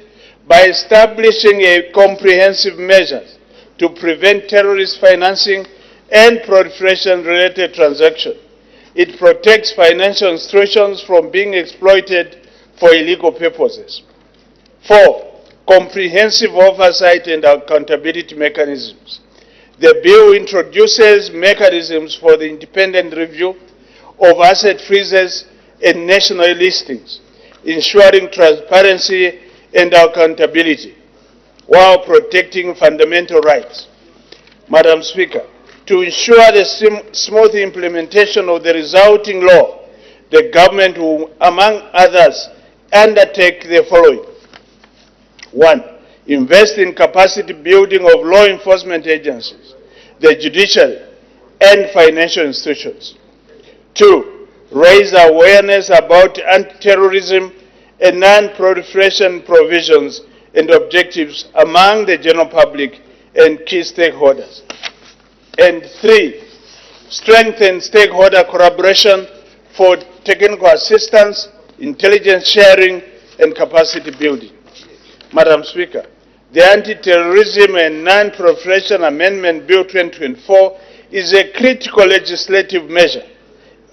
by establishing a comprehensive measures to prevent terrorist financing and proliferation-related transactions. It protects financial institutions from being exploited for illegal purposes. 4, comprehensive oversight and accountability mechanisms. The bill introduces mechanisms for the independent review of asset freezes and national listings, ensuring transparency and accountability, while protecting fundamental rights. Madam Speaker, to ensure the smooth implementation of the resulting law, the government will, among others, undertake the following. 1. Invest in capacity building of law enforcement agencies, the judiciary, and financial institutions. 2. Raise awareness about anti-terrorism and non-proliferation provisions and objectives among the general public and key stakeholders. And 3. Strengthen stakeholder collaboration for technical assistance, intelligence sharing, and capacity building. Madam Speaker, the Anti-Terrorism and Non-Proliferation Amendment Bill 2024 is a critical legislative measure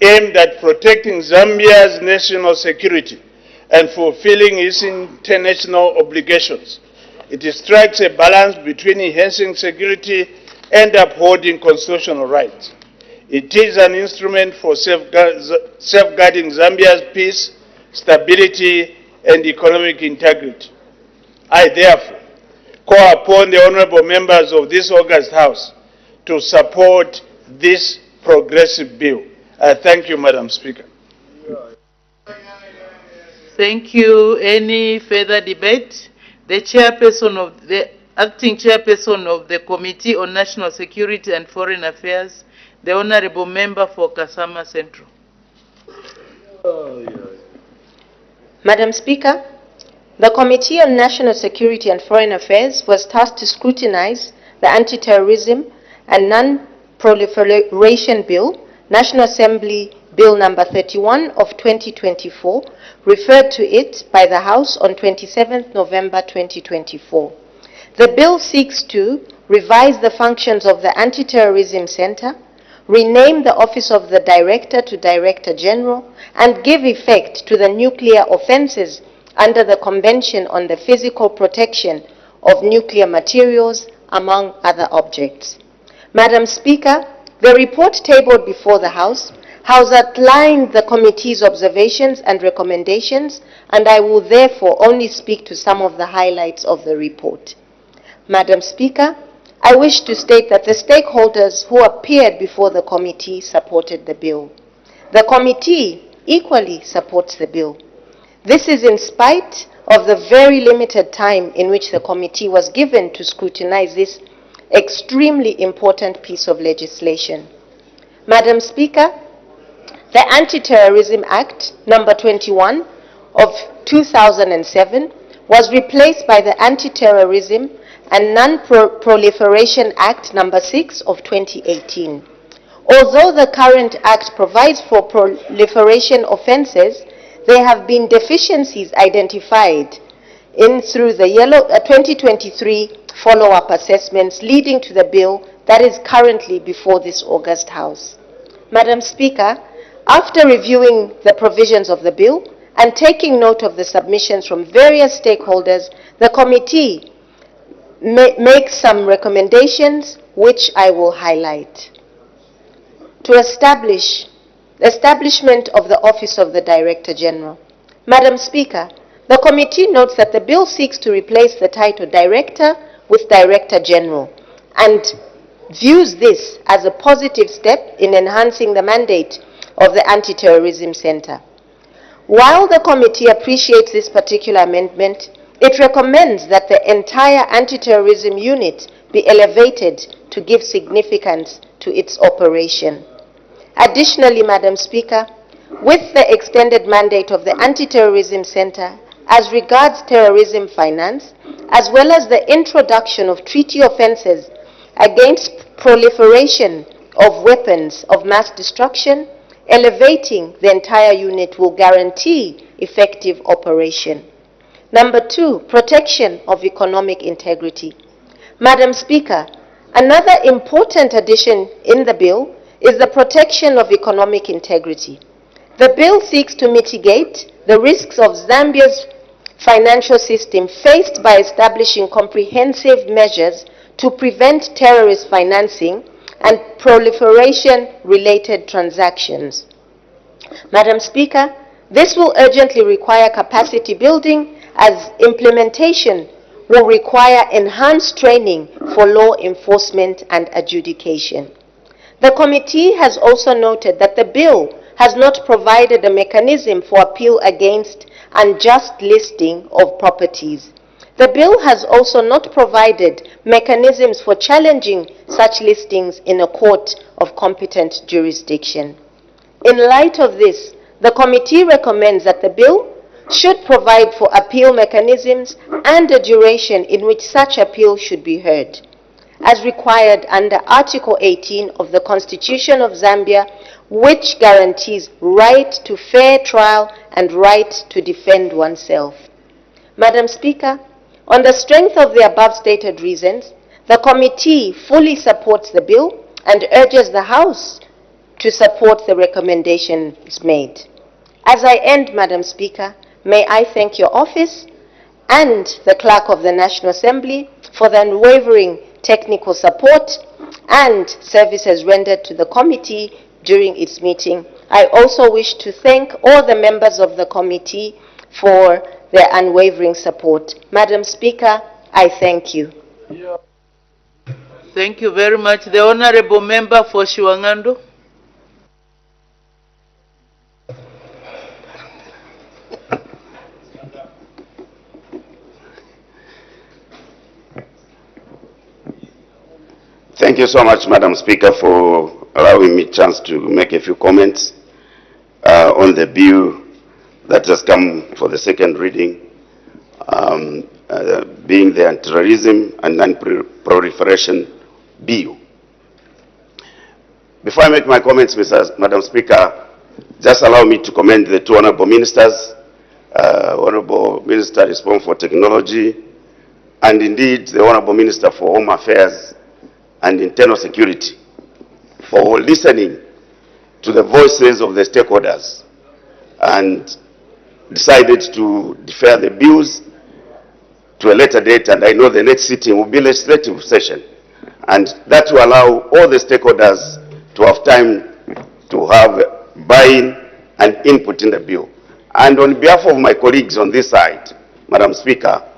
aimed at protecting Zambia's national security and fulfilling its international obligations. It strikes a balance between enhancing security and upholding constitutional rights. It is an instrument for safeguarding Zambia's peace, stability, and economic integrity. I therefore call upon the honorable members of this august House to support this progressive bill. I thank you, Madam Speaker. Thank you. Any further debate? The acting chairperson of the Committee on National Security and Foreign Affairs, the honorable member for Kasama Central. Madam Speaker, the Committee on National Security and Foreign Affairs was tasked to scrutinize the Anti-Terrorism and Non-Proliferation Bill, National Assembly Bill number 31 of 2024, referred to it by the House on 27 November 2024. The bill seeks to revise the functions of the Anti-Terrorism Center, rename the Office of the Director to Director General, and give effect to the nuclear offenses under the Convention on the Physical Protection of Nuclear Materials, among other objects. Madam Speaker, the report tabled before the House has outlined the committee's observations and recommendations, and I will therefore only speak to some of the highlights of the report. Madam Speaker, I wish to state that the stakeholders who appeared before the committee supported the bill. The committee equally supports the bill. This is in spite of the very limited time in which the committee was given to scrutinize this extremely important piece of legislation. Madam Speaker, the Anti-Terrorism Act number 21 of 2007 was replaced by the Anti-Terrorism and Non-Proliferation Act number 6 of 2018. Although the current act provides for proliferation offenses, there have been deficiencies identified through the 2023 follow-up assessments leading to the bill that is currently before this august House. Madam Speaker, after reviewing the provisions of the bill and taking note of the submissions from various stakeholders, the committee makes some recommendations which I will highlight. To establishment of the Office of the Director General. Madam Speaker, the committee notes that the bill seeks to replace the title Director with Director General and views this as a positive step in enhancing the mandate of the Anti-Terrorism Center. While the committee appreciates this particular amendment, it recommends that the entire anti-terrorism unit be elevated to give significance to its operation. Additionally, Madam Speaker, with the extended mandate of the Anti-Terrorism Center as regards terrorism finance, as well as the introduction of treaty offenses against proliferation of weapons of mass destruction, elevating the entire unit will guarantee effective operation. Number 2, protection of economic integrity. Madam Speaker, another important addition in the bill is the protection of economic integrity. The bill seeks to mitigate the risks of Zambia's financial system faced by establishing comprehensive measures to prevent terrorist financing and proliferation-related transactions. Madam Speaker, this will urgently require capacity building as implementation will require enhanced training for law enforcement and adjudication. The committee has also noted that the bill has not provided a mechanism for appeal against unjust listing of properties. The bill has also not provided mechanisms for challenging such listings in a court of competent jurisdiction. In light of this, the committee recommends that the bill should provide for appeal mechanisms and a duration in which such appeal should be heard, as required under Article 18 of the Constitution of Zambia, which guarantees right to fair trial and right to defend oneself. Madam Speaker, on the strength of the above stated reasons, the committee fully supports the bill and urges the House to support the recommendations made. As I end, Madam Speaker, may I thank your office and the Clerk of the National Assembly for the unwavering technical support and services rendered to the committee during its meeting. I also wish to thank all the members of the committee for their unwavering support. Madam Speaker, I thank you. Thank you very much. The Honorable Member for Shiwangando. Thank you so much, Madam Speaker, for allowing me a chance to make a few comments on the bill that has come for the second reading, being the Anti-terrorism and Non-proliferation Bill. Before I make my comments, Madam Speaker, just allow me to commend the two honorable ministers, Honorable Minister responsible for technology, and indeed the Honorable Minister for Home Affairs and Internal Security, for listening to the voices of the stakeholders and decided to defer the bills to a later date, and I know the next sitting will be legislative session, and that will allow all the stakeholders to have time to have buy-in and input in the bill. And on behalf of my colleagues on this side, Madam Speaker,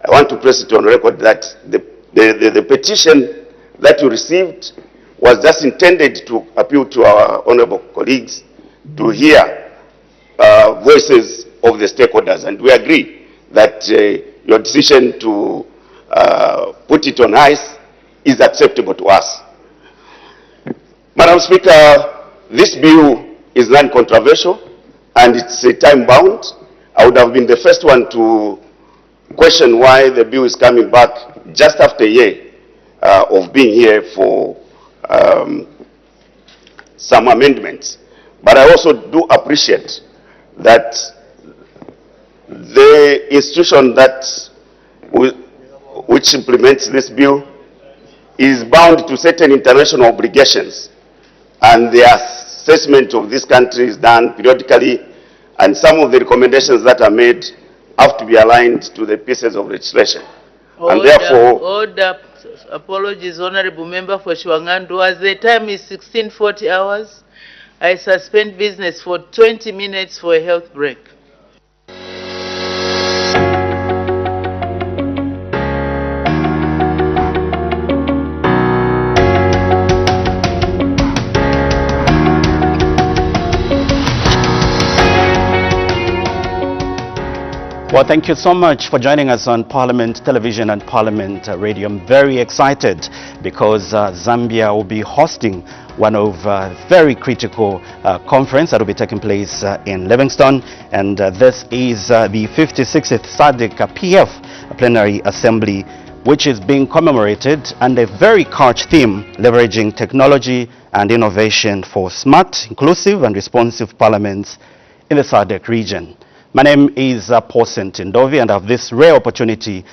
I want to place it on record that the petition that you received was just intended to appeal to our honorable colleagues to hear voices of the stakeholders, and we agree that your decision to put it on ice is acceptable to us. Madam Speaker, this bill is non-controversial and it's time-bound. I would have been the first one to question why the bill is coming back just after a year of being here for some amendments. But I also do appreciate that the institution which implements this bill is bound to certain international obligations, and the assessment of this country is done periodically, and some of the recommendations that are made have to be aligned to the pieces of legislation. And therefore, order. Apologies, Honorable Member for Shiwangando. As the time is 16:40 hours, I suspend business for 20 minutes for a health break. Well, thank you so much for joining us on Parliament Television and Parliament Radio. I'm very excited because Zambia will be hosting one of very critical conference that will be taking place in Livingstone, and this is the 56th SADC PF Plenary Assembly, which is being commemorated under a very couch theme, leveraging technology and innovation for smart, inclusive and responsive parliaments in the SADC region. My name is Paul Sentindovi, and I have this rare opportunity